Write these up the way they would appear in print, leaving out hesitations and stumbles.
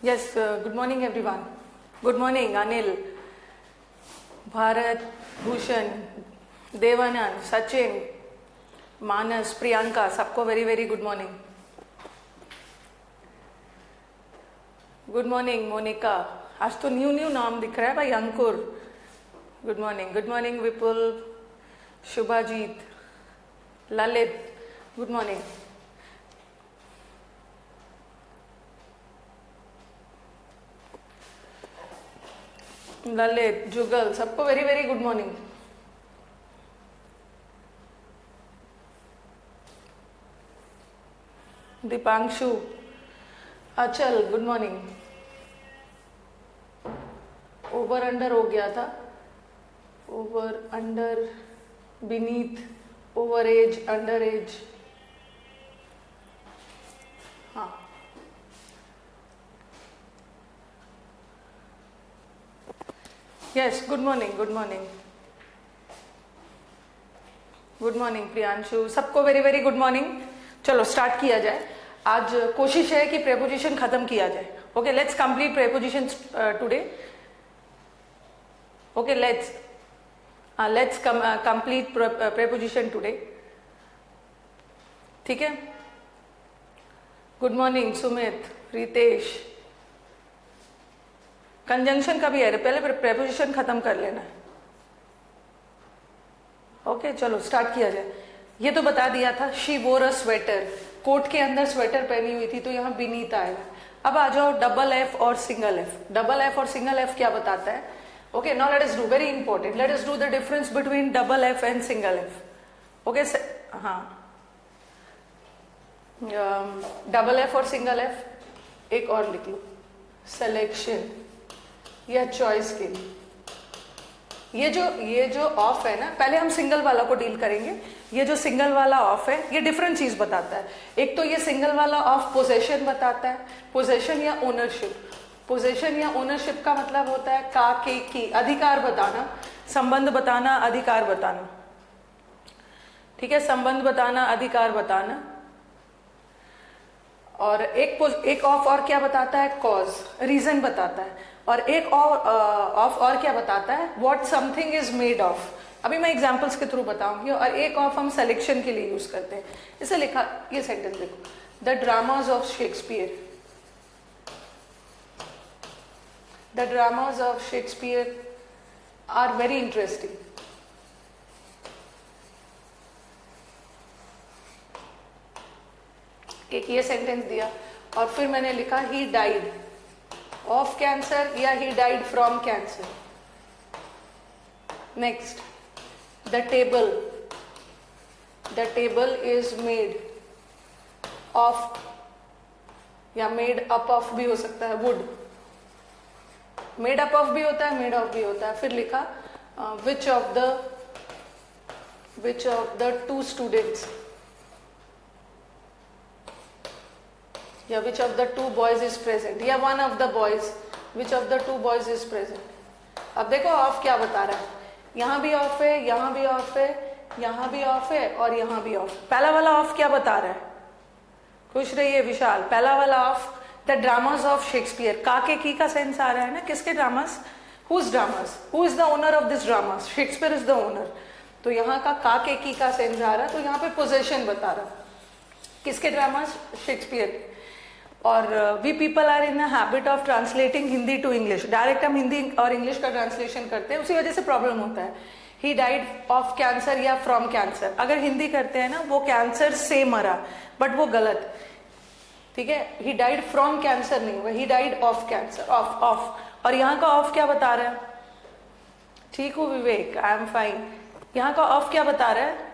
Yes, good morning everyone. Good morning Anil, Bharat, Bhushan, Devanand, Sachin, Manas, Priyanka, सबको very very good morning. Good morning Monica. आज तो new नाम दिख रहा है भाई. अंकुर, good morning विपुल, शुभाजीत, ललित, good morning. ललित, जुगल, सबको very very good morning. Deepanshu, Achal, good morning. Over under हो गया था. Over under, beneath, over age, under age. हाँ, यस, गुड मॉर्निंग प्रियांशु, सबको वेरी वेरी गुड मॉर्निंग. चलो स्टार्ट किया जाए. आज कोशिश है कि प्रेपोजिशन खत्म किया जाए. Okay, let's complete preposition today. Okay, let's complete preposition today. ठीक है. Good morning Sumit, Ritesh. Conjunction का भी है, पहले प्रेपोजिशन खत्म कर लेना है. ओके, चलो स्टार्ट किया जाए. ये तो बता दिया था. शी वोर अ स्वेटर, कोट के अंदर स्वेटर पहनी हुई थी, तो यहाँ बीनीथ आएगा. अब आ जाओ डबल एफ और सिंगल एफ. डबल एफ और सिंगल एफ क्या बताता है? Okay, now let us do, very important, let us do the difference between double F and single F. Okay, हाँ, डबल एफ और सिंगल एफ एक और लिख लो, सिलेक्शन या चॉइस के लिए. ये जो ऑफ है ना, पहले हम सिंगल वाला को डील करेंगे. ये जो सिंगल वाला ऑफ है, ये डिफरेंट चीज बताता है. एक तो ये सिंगल वाला ऑफ पोजेशन बताता है, पोजेशन या ओनरशिप. पोजेशन या ओनरशिप का मतलब होता है का, के, की, अधिकार बताना, संबंध बताना, अधिकार बताना. ठीक है, संबंध बताना, अधिकार बताना. और एक ऑफ और क्या बताता है? कॉज, रीजन बताता है. और एक ऑफ और क्या बताता है? What something is made of. अभी मैं एग्जांपल्स के थ्रू बताऊंगी. और एक ऑफ हम सिलेक्शन के लिए यूज करते हैं. इसे लिखा, ये सेंटेंस देखो, the dramas of Shakespeare. The dramas of Shakespeare are very interesting. एक ये सेंटेंस दिया. और फिर मैंने लिखा ही डाइड ऑफ कैंसर या he died from cancer. Next, the table is made of, या मेड अप ऑफ भी हो सकता है, वुड. मेड अप ऑफ भी होता है, मेड ऑफ भी होता है. फिर लिखा विच ऑफ द टू स्टूडेंट्स, या which of the two boys is present, या one of the boys, which of the two boys is present. अब देखो ऑफ क्या बता रहा है. यहाँ भी ऑफ है, यहाँ भी ऑफ है, यहाँ भी ऑफ है, और यहाँ भी ऑफ. पहला वाला ऑफ क्या बता रहा है? खुश रहिए विशाल. पहला वाला of, the dramas of Shakespeare. का के की का सेंस आ रहा है ना. किसके dramas? Whose dramas? Who is the owner of this dramas? Shakespeare is the owner. तो यहाँ का के की का सेंस आ रहा है. तो यहाँ पे पोजेशन बता रहा है. किसके ड्रामास? शेक्सपियर. और we people are in habit of translating Hindi to English. Direct हम हिंदी और इंग्लिश का ट्रांसलेशन करते हैं, उसी वजह से प्रॉब्लम होता है. ही डाइड ऑफ कैंसर या फ्रॉम कैंसर. अगर हिंदी करते हैं ना, वो कैंसर से मरा, बट वो गलत. ठीक है, ही डाइड फ्रॉम कैंसर नहीं होगा, ही डाइड ऑफ कैंसर. ऑफ. और यहाँ का ऑफ क्या बता रहा है? ठीक हूँ विवेक, आई एम फाइन. यहाँ का ऑफ क्या बता रहा है?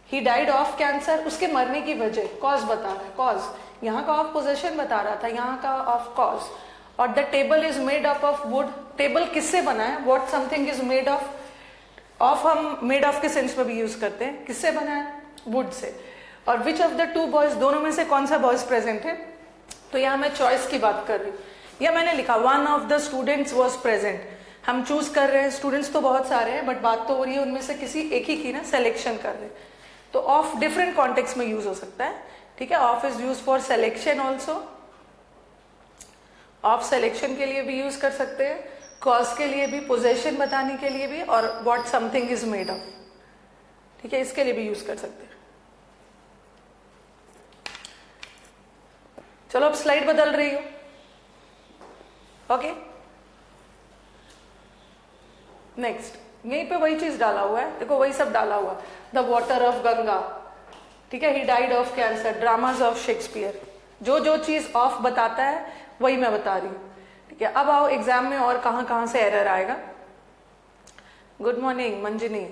ही डाइड ऑफ कैंसर, उसके मरने की वजह, कॉज बता रहा है, कॉज. यहाँ का ऑफ पोजेशन बता रहा था, यहाँ का ऑफ कॉज. और the table is made up of would. Table किससे बना है? What something is made of. Of हम मेड ऑफ के सेंस में भी यूज करते हैं. किससे बना है? Would say. और which of the two boys, दोनों में से कौन सा बॉयज प्रेजेंट है? तो यहाँ मैं चॉइस की बात कर रही हूँ. या मैंने लिखा one of the students was present. हम चूज कर रहे हैं, स्टूडेंट्स तो बहुत सारे हैं, बट बात तो हो रही है उनमें से किसी एक ही की ना, सिलेक्शन कर रहे हैं. तो ऑफ डिफरेंट कॉन्टेक्स्ट में यूज हो सकता है. ठीक है, of is use for selection also, of selection के लिए भी यूज कर सकते हैं, कॉज के लिए भी, पोजेशन बताने के लिए भी, और what something is made of, ठीक है, इसके लिए भी यूज कर सकते हैं। चलो अब स्लाइड बदल रही हो, ओके। नेक्स्ट, यहीं पे वही चीज डाला हुआ है, देखो वही सब डाला हुआ, द वॉटर ऑफ गंगा, ठीक है, ही died of cancer, dramas of Shakespeare, जो जो चीज ऑफ बताता है वही मैं बता रही हूँ, ठीक है। अब आओ एग्जाम में और कहां कहां से एरर आएगा। गुड मॉर्निंग मंजिनी,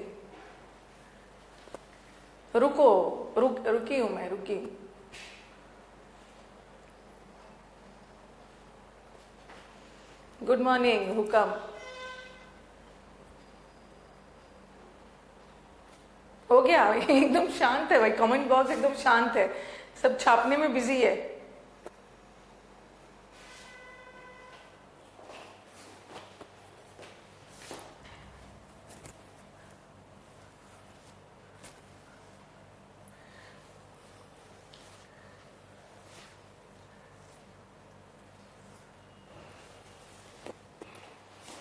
रुकी हूं मैं, रुकी। गुड मॉर्निंग हुकम, हो गया एकदम शांत है भाई, कमेंट बॉक्स एकदम शांत है, सब छापने में बिजी है।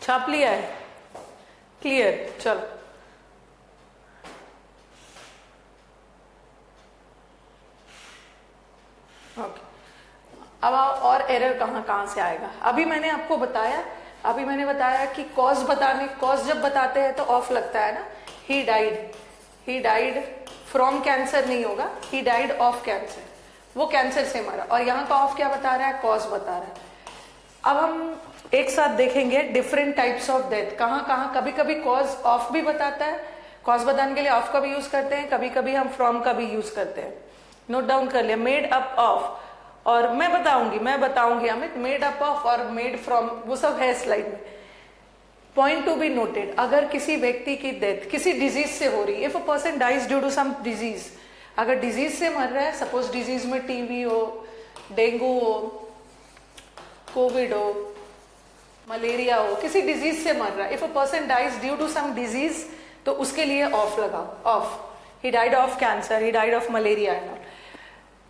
छाप लिया है, क्लियर, चलो। ओके, अब और एरर कहां कहां से आएगा। अभी मैंने आपको बताया, कि कॉज बताने, कॉज जब बताते हैं तो ऑफ लगता है ना, ही डाइड फ्रॉम कैंसर नहीं होगा, ही डाइड ऑफ कैंसर, वो कैंसर से मरा, और यहाँ का ऑफ क्या बता रहा है, कॉज बता रहा है। अब हम एक साथ देखेंगे डिफरेंट टाइप्स ऑफ डेथ, कहाँ कहाँ, कभी कभी कॉज ऑफ भी बताता है, कॉज बताने के लिए ऑफ का भी यूज करते हैं, कभी कभी हम फ्रॉम का भी यूज करते हैं। नोट डाउन कर लिया, मेड अप ऑफ, और मैं बताऊंगी अमित, मेड अप ऑफ और मेड फ्रॉम, वो सब है स्लाइड में। पॉइंट टू बी नोटेड, अगर किसी व्यक्ति की डेथ किसी डिजीज से हो रही है, if a person dies due to some disease, अगर डिजीज से मर रहा है, सपोज डिजीज में टीबी हो, डेंगू हो, कोविड हो, मलेरिया हो, किसी डिजीज से मर रहा है, if a person dies due to some disease, तो उसके लिए ऑफ लगाओ, of, he died of cancer, he died of malaria and all.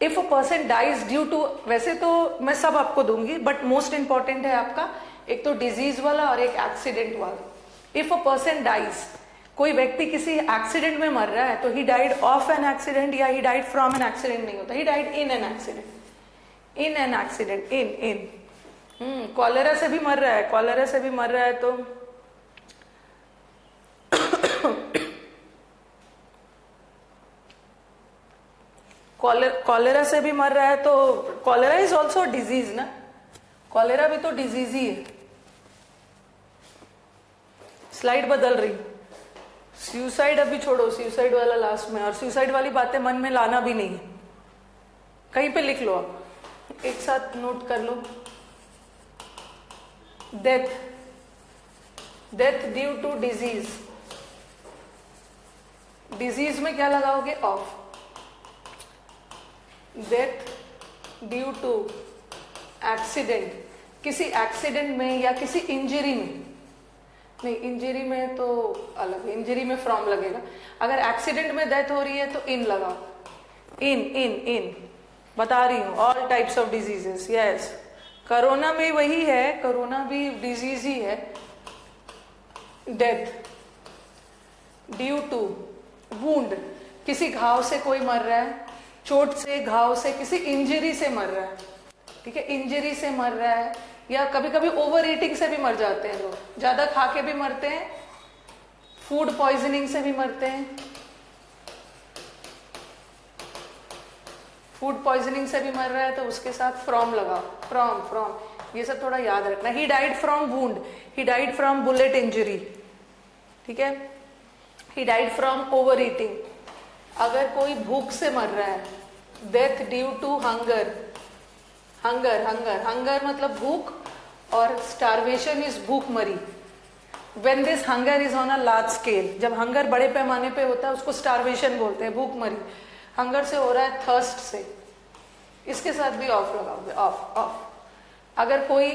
If a person dies due to, वैसे तो मैं सब आपको दूंगी, बट मोस्ट इंपॉर्टेंट है आपका एक तो डिजीज वाला और एक एक्सीडेंट वाला। इफ अ पर्सन डाइज, कोई व्यक्ति किसी एक्सीडेंट में मर रहा है, तो he died of an accident या he died from an accident नहीं होता, he died in an accident, in cholera से भी मर रहा है, तो कॉलेरा से भी मर रहा है, तो कॉलेरा इज ऑल्सो डिजीज ना, कॉलेरा भी तो डिजीज ही है। स्लाइड बदल रही, सुसाइड अभी छोड़ो, सुसाइड वाला लास्ट में, और सुसाइड वाली बातें मन में लाना भी नहीं है, कहीं पे लिख लो आप, एक साथ नोट कर लो। Death due to disease, disease में क्या लगाओगे, of. Death due to accident, किसी एक्सीडेंट में या किसी इंजरी में, नहीं इंजरी में तो अलग है, इंजरी में फ्रॉम लगेगा, अगर एक्सीडेंट में डेथ हो रही है तो इन लगाओ, इन बता रही हूं, all types of diseases, yes, corona में वही है, कोरोना भी डिजीज ही है। डेथ ड्यू टू वुंड, किसी घाव से कोई मर रहा है, चोट से, घाव से, किसी इंजरी से मर रहा है, ठीक है, इंजरी से मर रहा है, या कभी कभी ओवर ईटिंग से भी मर जाते हैं लोग, ज्यादा खा के भी मरते हैं, फूड पॉइजनिंग से भी मरते हैं, फूड पॉइजनिंग से भी मर रहा है, तो उसके साथ फ्रॉम लगाओ, फ्रॉम, ये सब थोड़ा याद रखना। ही died from wound, he died from bullet injury, ठीक है, ही डाइड फ्रॉम ओवर ईटिंग, अगर कोई भूख से मर रहा है, डेथ ड्यू टू हंगर मतलब भूख, और स्टारवेशन इज भूख मरी। When this hunger is on a large scale, जब हंगर बड़े पैमाने पे होता है उसको स्टारवेशन बोलते हैं, भूख मरी। हंगर से हो रहा है थर्स्ट से, इसके साथ भी ऑफ लगाओगे, ऑफ। अगर कोई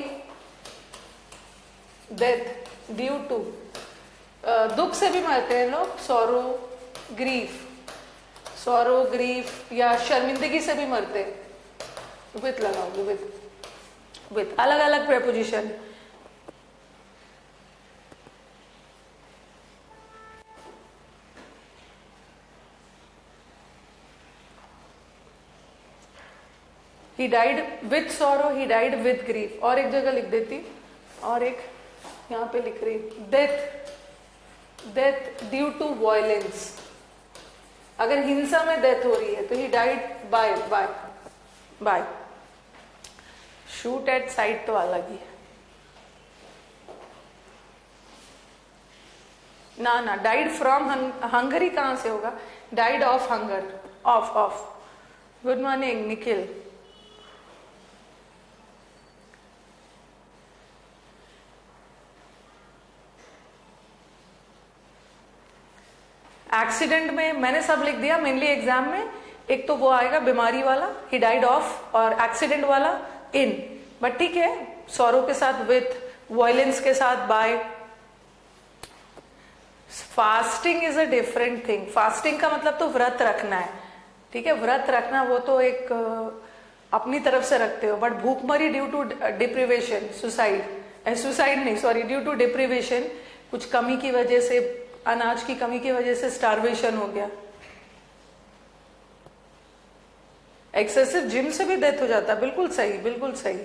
डेथ ड्यू टू, दुख से भी मरते हैं लोग, सॉरो ग्रीफ या शर्मिंदगी से भी मरते हैं, विथ लगाओगे, विथ। विथ, अलग अलग preposition. He died with sorrow, he died with grief। और एक जगह लिख देती, और एक यहाँ पे लिख रही, डेथ ड्यू टू वायलेंस। अगर हिंसा में डेथ हो रही है तो he died by shoot at site तो अलग ही है ना। डाइड फ्रॉम हंगरी कहां से होगा? Died of hunger, of. Good morning Nikhil. Accident में मैंने सब लिख दिया मेनली एग्जाम में। एक तो वो आएगा बीमारी वाला, ही डाइड ऑफ, और एक्सीडेंट वाला इन, बट ठीक है, सॉरो के साथ विथ, वायलेंस के साथ by. Fasting is a different thing. Fasting का मतलब तो व्रत रखना है, ठीक है, व्रत रखना वो तो एक अपनी तरफ से रखते हो, बट भूखमरी ड्यू टू डिप्रिवेशन, सुसाइड नहीं सॉरी, ड्यू टू डिप्रिवेशन, कुछ कमी की वजह से, अनाज की कमी की वजह से स्टार्वेशन हो गया। एक्सेसिव जिम से भी डेथ हो जाता है, बिल्कुल सही, बिल्कुल सही।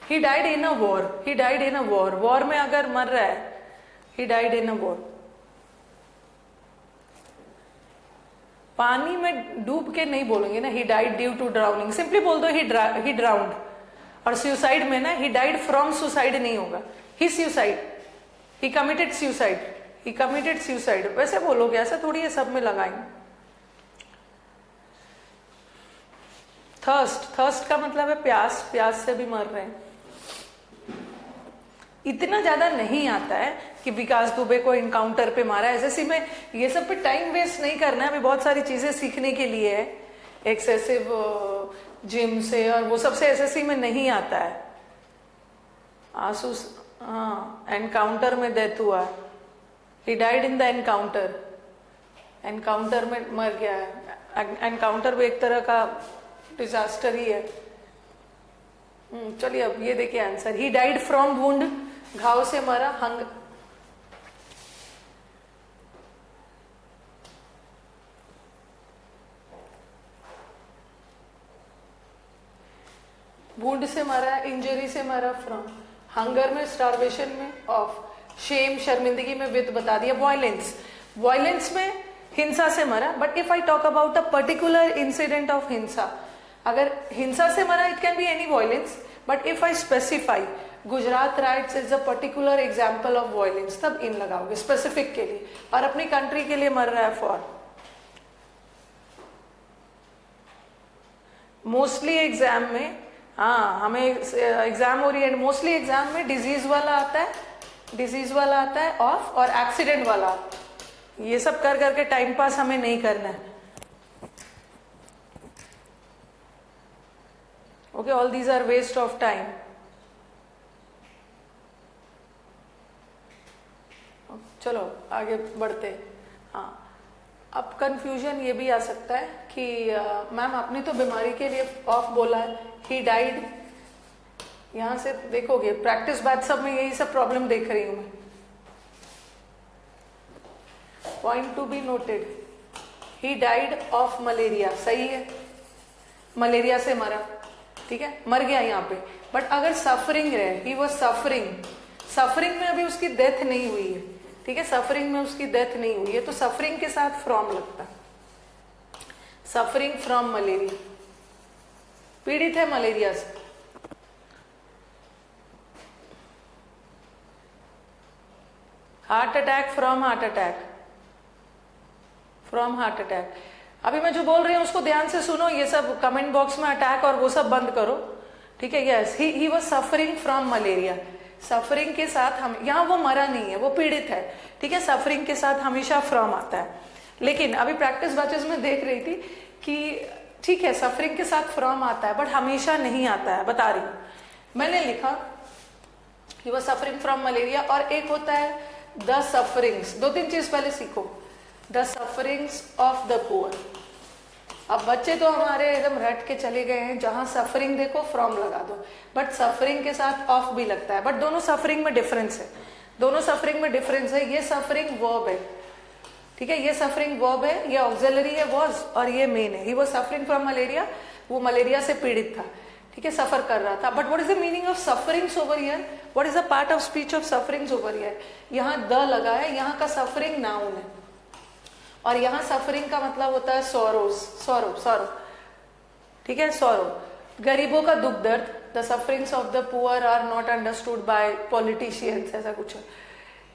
ही died in a war, he died in a war, war में अगर मर रहा है, ही डाइड इन अ वॉर। पानी में डूब के नहीं बोलेंगे ना, he died due to drowning, simply बोल दो ही ड्राउंड। और सुसाइड में ना, ही डाइड फ्रॉम सुसाइड नहीं होगा, ही सुसाइड, ही कमिटेड सुसाइड, ही कमिटेड सुसाइड, वैसे बोलोगे, ऐसा थोड़ी है सब में लगाएंगे। थर्स्ट का मतलब है प्यास, प्यास से भी मर रहे हैं। इतना ज्यादा नहीं आता है कि विकास दुबे को इनकाउंटर पे मारा, एसएससी में ये सब पे टाइम वेस्ट नहीं करना है, अभी बहुत सारी चीजें सीखने के लिए है। एक्सेसिव जिम से और वो सबसे एसएससी में नहीं आता है। आंसू, हाँ, एनकाउंटर में डेथ हुआ, ही died in the encounter, encounter में मर गया है। एनकाउंटर भी एक तरह का डिजास्टर ही है। चलिए अब ये देखिए answer, he died from wound, घाव से मरा, वुंड से मरा, इंजरी से मरा, फ्रॉम, हंगर में, स्टारवेशन में, ऑफ, शेम शर्मिंदगी में, विद बता दिया, वायलेंस, वायलेंस में हिंसा से मरा। But if I talk about a particular incident of हिंसा, अगर हिंसा से मरा it can be any violence, but if I specify Gujarat rights is a particular example of violence, तब इन लगाओगे स्पेसिफिक के लिए, और अपनी कंट्री के लिए मर रहा है फॉर। मोस्टली एग्जाम में, हाँ हमें एग्जाम हो रही है, मोस्टली एग्जाम में डिजीज वाला आता है, डिजीज वाला आता है ऑफ, और एक्सीडेंट वाला। ये सब कर करके टाइम पास हमें नहीं करना है। Okay, all these are waste of time. चलो आगे बढ़ते। हाँ, अब कंफ्यूजन ये भी आ सकता है कि मैम आपने तो बीमारी के लिए ऑफ बोला है, ही डाइड, यहां से देखोगे प्रैक्टिस बैच सब में यही सब प्रॉब्लम देख रही हूं मैं। Point to be noted, he died of malaria, सही है, मलेरिया से मरा, ठीक है, मर गया यहाँ पे। बट अगर सफरिंग रहे, ही वाज सफरिंग, सफरिंग में अभी उसकी डेथ नहीं हुई है, ठीक है, सफरिंग में उसकी डेथ नहीं हुई है, तो सफरिंग के साथ फ्रॉम लगता, सफरिंग फ्रॉम मलेरिया, पीड़ित है मलेरिया से। Heart attack, from heart attack, from heart attack. अभी मैं जो बोल रही हूँ उसको ध्यान से सुनो, ये सब कमेंट बॉक्स में अटैक और वो सब बंद करो, ठीक है। Yes, he was suffering from malaria, suffering के साथ हम, यहाँ वो मरा नहीं है, वो पीड़ित है, ठीक है, सफरिंग के साथ हमेशा फ्रॉम आता है। लेकिन अभी प्रैक्टिस बैचेस में देख रही थी कि ठीक है सफरिंग के साथ फ्रॉम आता है, बट हमेशा नहीं आता है, बता रही हूँ। मैंने लिखा कि वो सफरिंग फ्रॉम मलेरिया, और एक होता है द सफरिंग्स, दो तीन चीज पहले सीखो, the sufferings of the poor. अब बच्चे तो हमारे एकदम रट के चले गए हैं, जहां सफरिंग देखो फ्रॉम लगा दो, बट सफरिंग के साथ ऑफ भी लगता है, बट दोनों सफरिंग में डिफरेंस है, दोनों सफरिंग में डिफरेंस है। ये सफरिंग वर्ब है, ठीक है, ये सफरिंग वर्ब है, ये ऑक्सिलरी है वॉज, और ये मेन है। He was suffering from malaria, वो मलेरिया से पीड़ित था, ठीक है, सफर कर रहा था। But what is the meaning of sufferings over here, what is the part of speech of sufferings over here? यहाँ द लगा है, यहाँ का सफरिंग नाउन है, और यहाँ सफरिंग का मतलब होता है सोरोज, सोरो, ठीक है, सोरो, गरीबों का दुख दर्द। The sufferings of the poor are not understood by politicians, ऐसा कुछ है,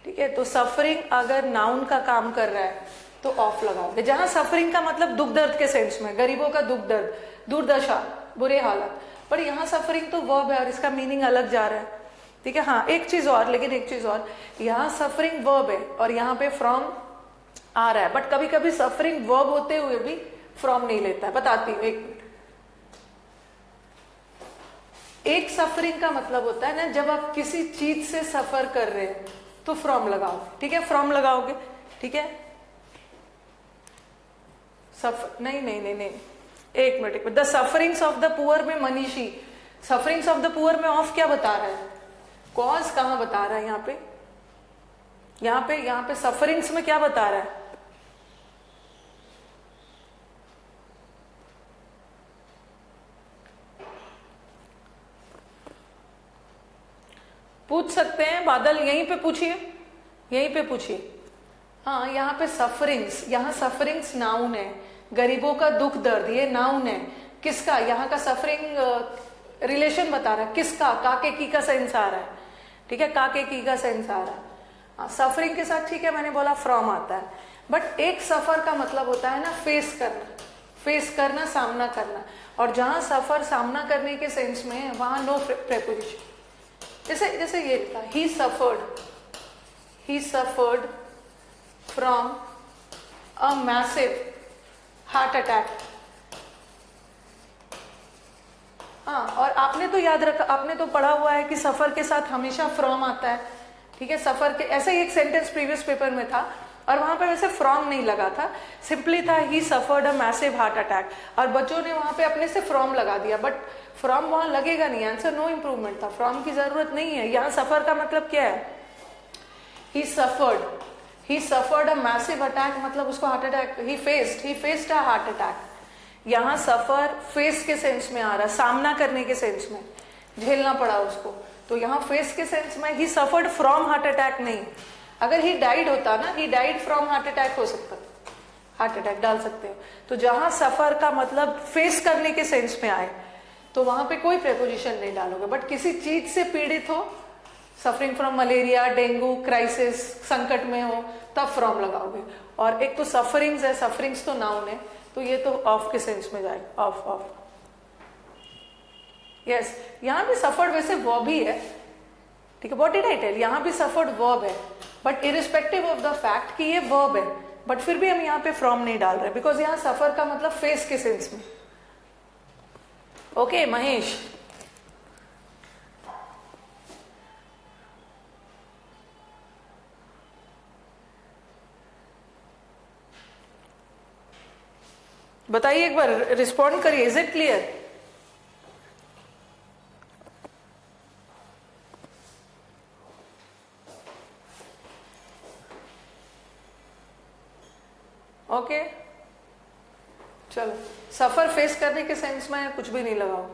ठीक है। तो सफरिंग अगर नाउन का काम कर रहा है तो ऑफ लगाओगे। जहां सफरिंग का मतलब दुख दर्द के सेंस में, गरीबों का दुख दर्द, दुर्दशा, बुरे हालत, पर यहाँ सफरिंग तो वर्ब है और इसका मीनिंग अलग जा रहा है, ठीक है। हाँ, एक चीज और, लेकिन एक चीज और, यहाँ सफरिंग वर्ब है और यहाँ पे फ्रॉम आ रहा है, बट कभी कभी सफरिंग वर्ब होते हुए भी फ्रॉम नहीं लेता है। बताती हूँ, एक मिनट। एक सफरिंग का मतलब होता है ना, जब आप किसी चीज से सफर कर रहे हैं तो फ्रॉम लगाओगे, ठीक है, फ्रॉम लगाओगे, ठीक है। नहीं, एक minute. The sufferings of the poor में मनीषी, सफरिंग्स ऑफ द पुअर में ऑफ क्या बता रहा है? कॉज कहां बता रहा है? यहाँ पे सफरिंग्स में क्या बता रहा है? पूछ सकते हैं बादल, यहीं पे पूछिए। हाँ, यहाँ पे सफरिंग्स, यहाँ सफरिंग्स नाउन है, गरीबों का दुख दर्द ये नाउन है। किसका? यहाँ का सफरिंग रिलेशन बता रहा है, किसका? काके की का सेंस आ रहा है, ठीक है, काके की का सेंस आ रहा है। हाँ, सफरिंग के साथ, ठीक है, मैंने बोला फ्रॉम आता है, बट एक सफर का मतलब होता है ना फेस करना, सामना करना, और जहां सफर सामना करने के सेंस में है वहां नो प्रेपोजिशन। जैसे ये लिखा, ही suffered from a massive heart attack. हाँ, और आपने तो याद रखा, आपने तो पढ़ा हुआ है कि सफर के साथ हमेशा फ्रॉम आता है, ठीक है। सफर के ऐसा ही एक सेंटेंस प्रीवियस पेपर में था और वहां पे वैसे फ्रॉम नहीं लगा था, सिंपली था ही suffered a massive heart attack, और बच्चों ने वहां पे अपने से फ्रॉम लगा दिया, बट फ्रॉम वहां लगेगा नहीं, आंसर नो इंप्रूवमेंट था, फ्रॉम की जरूरत नहीं है। यहाँ सफर का मतलब क्या है? ही सफर्ड अ मैसिव अटैक, मतलब उसको heart attack, he faced a heart attack. यहाँ सफर फेस के सेंस में आ रहा है, सामना करने के सेंस में, झेलना पड़ा उसको, तो यहाँ फेस के सेंस में ही सफर्ड फ्रॉम हार्ट अटैक नहीं। अगर ही डाइड होता ना, he died from heart attack हो सकता, हार्ट अटैक डाल सकते हो। तो जहां सफर का मतलब फेस करने के सेंस में आए तो वहां पे कोई प्रेपोजिशन नहीं डालोगे, बट किसी चीज से पीड़ित हो, suffering from malaria, dengue, crisis, संकट में हो, तब फ्रॉम लगाओगे। और एक तो सफरिंग्स है, सफरिंग्स तो नाउन है, तो ये तो ऑफ के सेंस में जाएगा, ऑफ। यस, यहाँ भी सफर्ड वैसे वर्ब ही है, ठीक है, व्हाट डिड आई टेल, यहाँ भी सफर्ड वर्ब है, but irrespective of the fact कि ये वर्ब है, बट फिर भी हम यहाँ पे फ्रॉम नहीं डाल रहे, बिकॉज यहाँ सफर का मतलब फेस के सेंस में। ओके, महेश, बताइए एक बार, रिस्पॉन्ड करिए, इज इट क्लियर? ओके, चलो, सफर फेस करने के सेंस में कुछ भी नहीं लगाओ,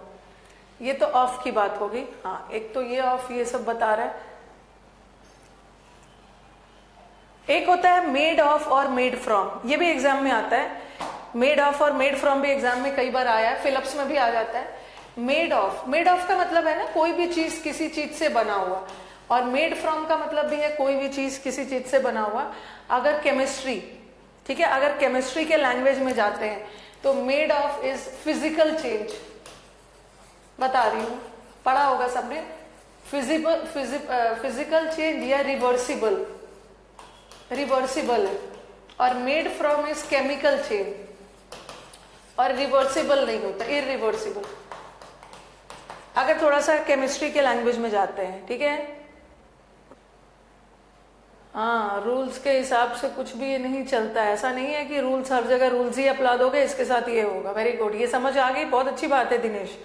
ये तो ऑफ की बात होगी। हाँ, एक तो ये ऑफ ये सब बता रहा है, एक होता है मेड ऑफ और मेड फ्रॉम, ये भी एग्जाम में आता है। मेड ऑफ और मेड फ्रॉम भी एग्जाम में कई बार आया है, फिलिप्स में भी आ जाता है। मेड ऑफ का मतलब है ना कोई भी चीज किसी चीज से बना हुआ, और मेड फ्रॉम का मतलब भी है कोई भी चीज किसी चीज से बना हुआ। अगर केमिस्ट्री, ठीक है, अगर केमिस्ट्री के लैंग्वेज में जाते हैं तो made of is physical change, बता रही हूं, पढ़ा होगा सबने, फिजिकल चेंज या रिवर्सिबल है, और made from is chemical change, और रिवर्सिबल नहीं होता, इरिवर्सिबल, अगर थोड़ा सा केमिस्ट्री के लैंग्वेज में जाते हैं, ठीक है। हाँ, रूल्स के हिसाब से कुछ भी ये नहीं चलता है। ऐसा नहीं है कि रूल्स हर जगह रूल्स ही अप्लाई दोगे इसके साथ ये होगा। वेरी गुड, ये समझ आ गई, बहुत अच्छी बात है दिनेश।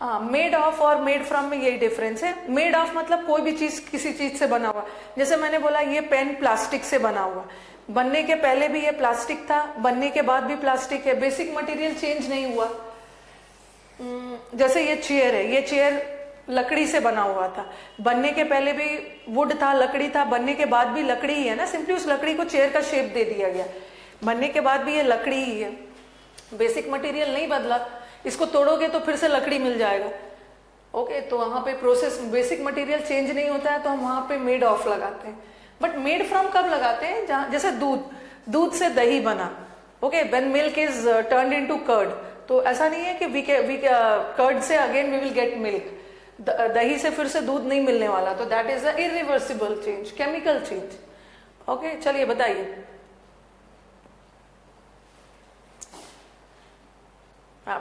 हाँ, मेड ऑफ और मेड फ्रॉम में यही डिफरेंस है। मेड ऑफ मतलब कोई भी चीज किसी चीज से बना हुआ। जैसे मैंने बोला ये पेन प्लास्टिक से बना हुआ, बनने के पहले भी ये प्लास्टिक था, बनने के बाद भी प्लास्टिक है, बेसिक मटेरियल चेंज नहीं हुआ। जैसे ये चेयर है, ये चेयर लकड़ी से बना हुआ था, बनने के पहले भी वुड था, लकड़ी था, बनने के बाद भी लकड़ी ही है ना, सिंपली उस लकड़ी को चेयर का शेप दे दिया गया, बनने के बाद भी ये लकड़ी ही है, बेसिक मटेरियल नहीं बदला। इसको तोड़ोगे तो फिर से लकड़ी मिल जाएगा। ओके, तो वहां पे प्रोसेस बेसिक मटेरियल चेंज नहीं होता है, तो हम वहां पे मेड ऑफ लगाते हैं। बट मेड फ्रॉम कब लगाते हैं? जहां जैसे दूध से दही बना, okay, when milk is turned into curd, तो ऐसा नहीं है कि वी कर्ड से again we will get milk, दही से फिर से दूध नहीं मिलने वाला, तो that is a irreversible change, chemical change. Okay, चलिए बताइए।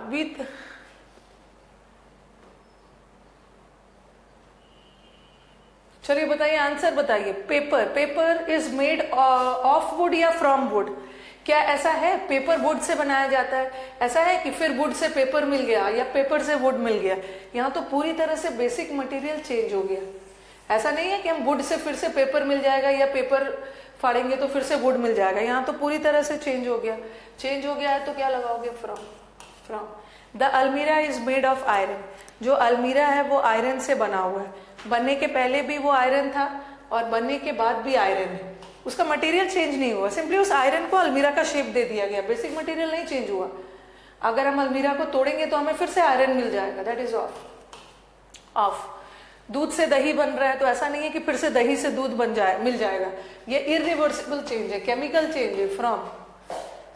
विथ चलिए बताइए, आंसर बताइए। Paper is made of wood या फ्रॉम वुड? क्या ऐसा है पेपर वुड से बनाया जाता है? ऐसा है कि फिर वुड से पेपर मिल गया या पेपर से वुड मिल गया? यहाँ तो पूरी तरह से बेसिक मटेरियल चेंज हो गया। ऐसा नहीं है कि हम वुड से फिर से पेपर मिल जाएगा या पेपर फाड़ेंगे तो फिर से वुड मिल जाएगा। यहाँ तो पूरी तरह से चेंज हो गया। चेंज हो गया है तो क्या लगाओगे? फ्रॉम। द अलमीरा इज मेड ऑफ आयरन। जो अलमीरा है वो आयरन से बना हुआ है, बनने के पहले भी वो आयरन था और बनने के बाद भी आयरन है, उसका मटेरियल चेंज नहीं हुआ, सिंपली उस आयरन को अलमीरा का शेप दे दिया गया, बेसिक मटेरियल नहीं चेंज हुआ। अगर हम अलमीरा को तोड़ेंगे तो हमें फिर से आयरन मिल जाएगा, दैट इज ऑफ। दूध से दही बन रहा है तो ऐसा नहीं है कि फिर से दही से दूध मिल जाएगा, ये इरिवर्सिबल चेंज है, केमिकल चेंज है। फ्रॉम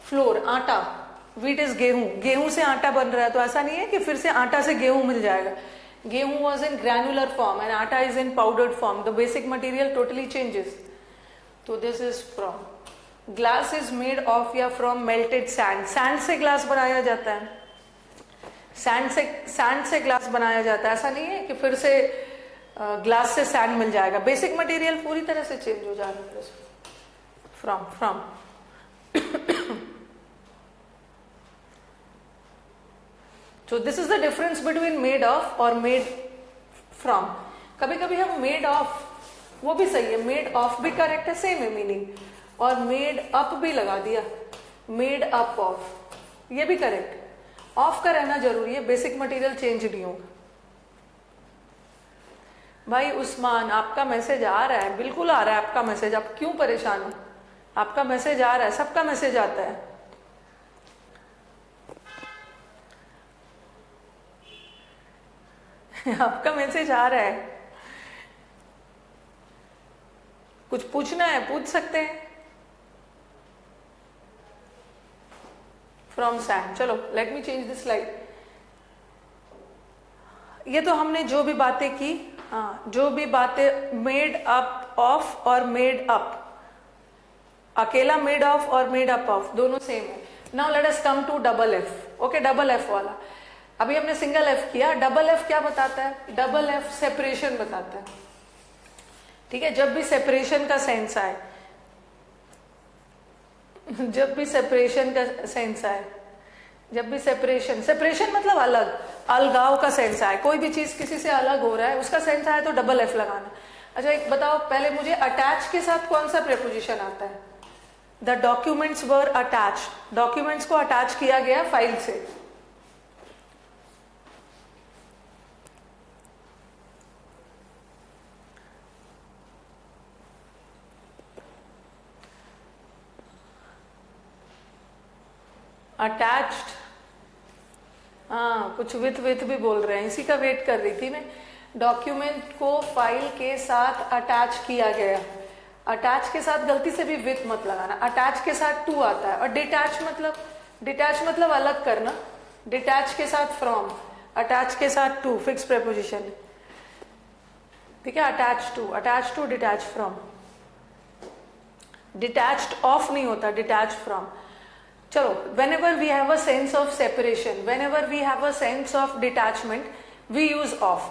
फ्लोर, आटा, व्हीट इज गेहूं से आटा बन रहा है तो ऐसा नहीं है कि फिर से आटा से गेहूं मिल जाएगा। Gehun was in granular form and atta is in powdered form, the basic material totally changes. तो this is from. Glass is made of या फ्रॉम मेल्टेड सैंड। सैंड से ग्लास बनाया जाता है, सैंड से ग्लास बनाया जाता है। ऐसा नहीं है कि फिर से ग्लास से सैंड मिल जाएगा, बेसिक मटेरियल पूरी तरह से चेंज हो जाएगा। From So this is the difference between made of और made from। कभी कभी हम made of, वो भी सही है, made of भी करेक्ट है, सेम है मीनिंग, और made up भी लगा दिया, made up of, ये भी करेक्ट है। ऑफ का रहना जरूरी है, बेसिक मटेरियल चेंज नहीं होगा। भाई उस्मान, आपका मैसेज आ रहा है, बिल्कुल आ रहा है आपका मैसेज, आप क्यों परेशान हो? आपका मैसेज आ रहा है, सबका मैसेज आता है। आपका मैसेज आ रहा है, कुछ पूछना है पूछ सकते हैं। फ्रॉम सैंड, चलो let me change this slide. ये तो हमने जो भी बातें की, हाँ, जो भी बातें मेड अप ऑफ और मेड अप, अकेला मेड ऑफ और मेड अप ऑफ दोनों सेम है। Now let us come to double F. Okay, double F वाला, अभी हमने सिंगल एफ किया, डबल एफ क्या बताता है? डबल एफ सेपरेशन बताता है। ठीक है, जब भी सेपरेशन का सेंस आए, जब भी सेपरेशन का सेंस आए, जब भी सेपरेशन मतलब अलग, अलगाव का सेंस आए, कोई भी चीज किसी से अलग हो रहा है उसका सेंस आए तो डबल एफ लगाना। अच्छा एक बताओ पहले मुझे, अटैच के साथ कौन सा प्रेपोजिशन आता है? The documents were attach, documents को अटैच किया गया फाइल से। अटैच्ड, हाँ कुछ विथ भी बोल रहे हैं, इसी का वेट कर रही थी मैं। डॉक्यूमेंट को फाइल के साथ अटैच किया गया, अटैच के साथ गलती से भी विथ मत लगाना, अटैच के साथ टू आता है। और डिटैच मतलब अलग करना, डिटैच के साथ फ्रॉम, अटैच के साथ टू, फिक्स प्रेपोजिशन, ठीक है। Attach to detach from, detached of नहीं होता, डिटैच फ्रॉम। चलो, whenever we have a sense of separation, whenever we have a sense of detachment, we use of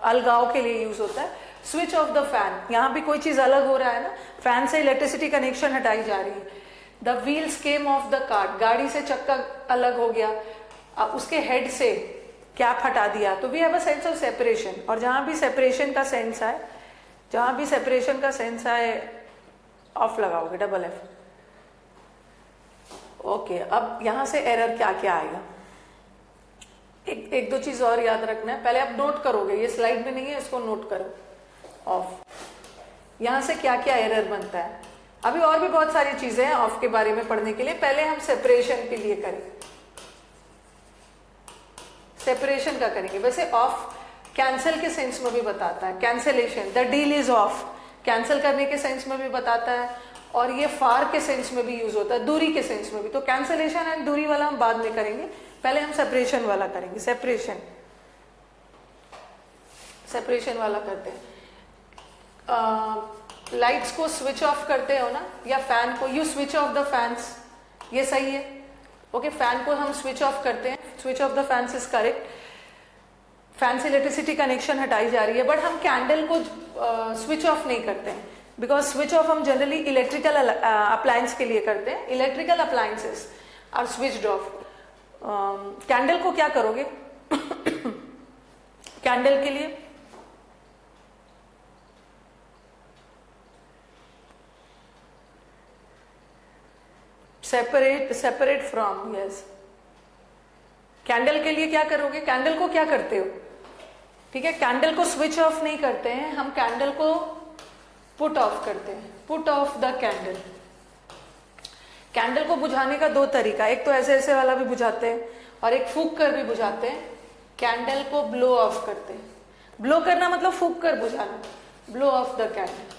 अलगाव के लिए यूज होता है। स्विच ऑफ द फैन, यहाँ भी कोई चीज अलग हो रहा है ना, फैन से इलेक्ट्रिसिटी कनेक्शन हटाई जा रही है। The wheels came of the car, गाड़ी से चक्का अलग हो गया, उसके हेड से कैप हटा दिया, तो we have a sense of separation. और जहां भी सेपरेशन का सेंस आए, जहां भी सेपरेशन का सेंस आए ऑफ लगाओगे, डबल एफ। ओके, अब यहां से एरर क्या क्या आएगा, एक दो चीज और याद रखना है, पहले आप नोट करोगे, ये स्लाइड में नहीं है, इसको नोट करो। ऑफ, यहां से क्या क्या एरर बनता है। अभी और भी बहुत सारी चीजें हैं ऑफ के बारे में पढ़ने के लिए, पहले हम सेपरेशन के लिए करें, सेपरेशन का करेंगे। वैसे ऑफ कैंसिल के सेंस में भी बताता है, cancellation, the deal is of, cancel करने के सेंस में भी बताता है, और ये फार के सेंस में भी यूज होता है, दूरी के सेंस में भी। तो कैंसिलेशन एंड दूरी वाला हम बाद में करेंगे, पहले हम सेपरेशन वाला करेंगे। सेपरेशन, सेपरेशन वाला करते हैं। लाइट्स को स्विच ऑफ करते हो ना, या फैन को, you switch off the fans, ये सही है। ओके, फैन को हम स्विच ऑफ करते हैं, switch off the fans is correct. Fan से इलेक्ट्रिसिटी कनेक्शन हटाई जा रही है, बट हम कैंडल को स्विच ऑफ नहीं करते हैं, बिकॉज स्विच ऑफ हम जनरली इलेक्ट्रिकल अप्लायंस के लिए करते हैं। Electrical appliances are switched off. Candle को क्या करोगे कैंडल के लिए सेपरेट फ्रॉम, यस। कैंडल के लिए क्या करोगे, कैंडल को क्या करते हो, ठीक है, कैंडल को स्विच ऑफ नहीं करते हैं हम, कैंडल को पुट ऑफ करते हैं, put off the candle. Candle को बुझाने का दो तरीका, एक तो ऐसे ऐसे वाला भी बुझाते हैं, और एक फूंक कर भी बुझाते हैं। कैंडल को ब्लो ऑफ करते हैं, ब्लो करना मतलब फूंक कर बुझाना, blow of the candle.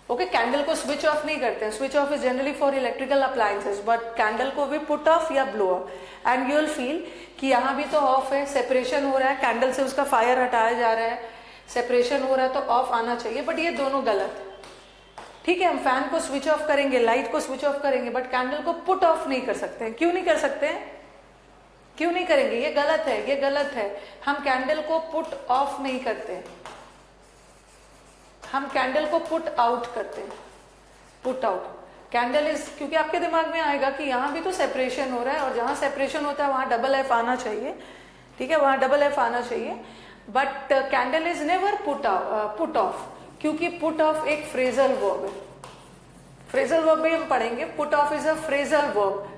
Okay, candle को स्विच ऑफ नहीं करते हैं, switch off is generally for electrical appliances, but candle को भी पुट ऑफ या blow of. And you will feel कि यहाँ भी तो ऑफ है, सेपरेशन हो रहा है, कैंडल से उसका फायर हटाया जा रहा है, सेपरेशन हो रहा है, तो ऑफ आना चाहिए, बट ये दोनों गलत है। ठीक है, हम फैन को स्विच ऑफ करेंगे, लाइट को स्विच ऑफ करेंगे, बट कैंडल को पुट ऑफ नहीं कर सकते हैं। क्यों नहीं कर सकते हैं, क्यों नहीं करेंगे, ये गलत है, ये गलत है। हम कैंडल को पुट ऑफ नहीं करते हैं, हम कैंडल को पुट आउट करते हैं, पुट आउट। कैंडल इज, क्योंकि आपके दिमाग में आएगा कि यहां भी तो सेपरेशन हो रहा है, और जहां सेपरेशन होता है वहां डबल एफ आना चाहिए, ठीक है, वहां डबल एफ आना चाहिए, but candle is never put of, क्योंकि पुट ऑफ एक फ्रेजल वर्ब है। फ्रेजल वर्ब भी हम पढ़ेंगे, put off is a phrasal verb.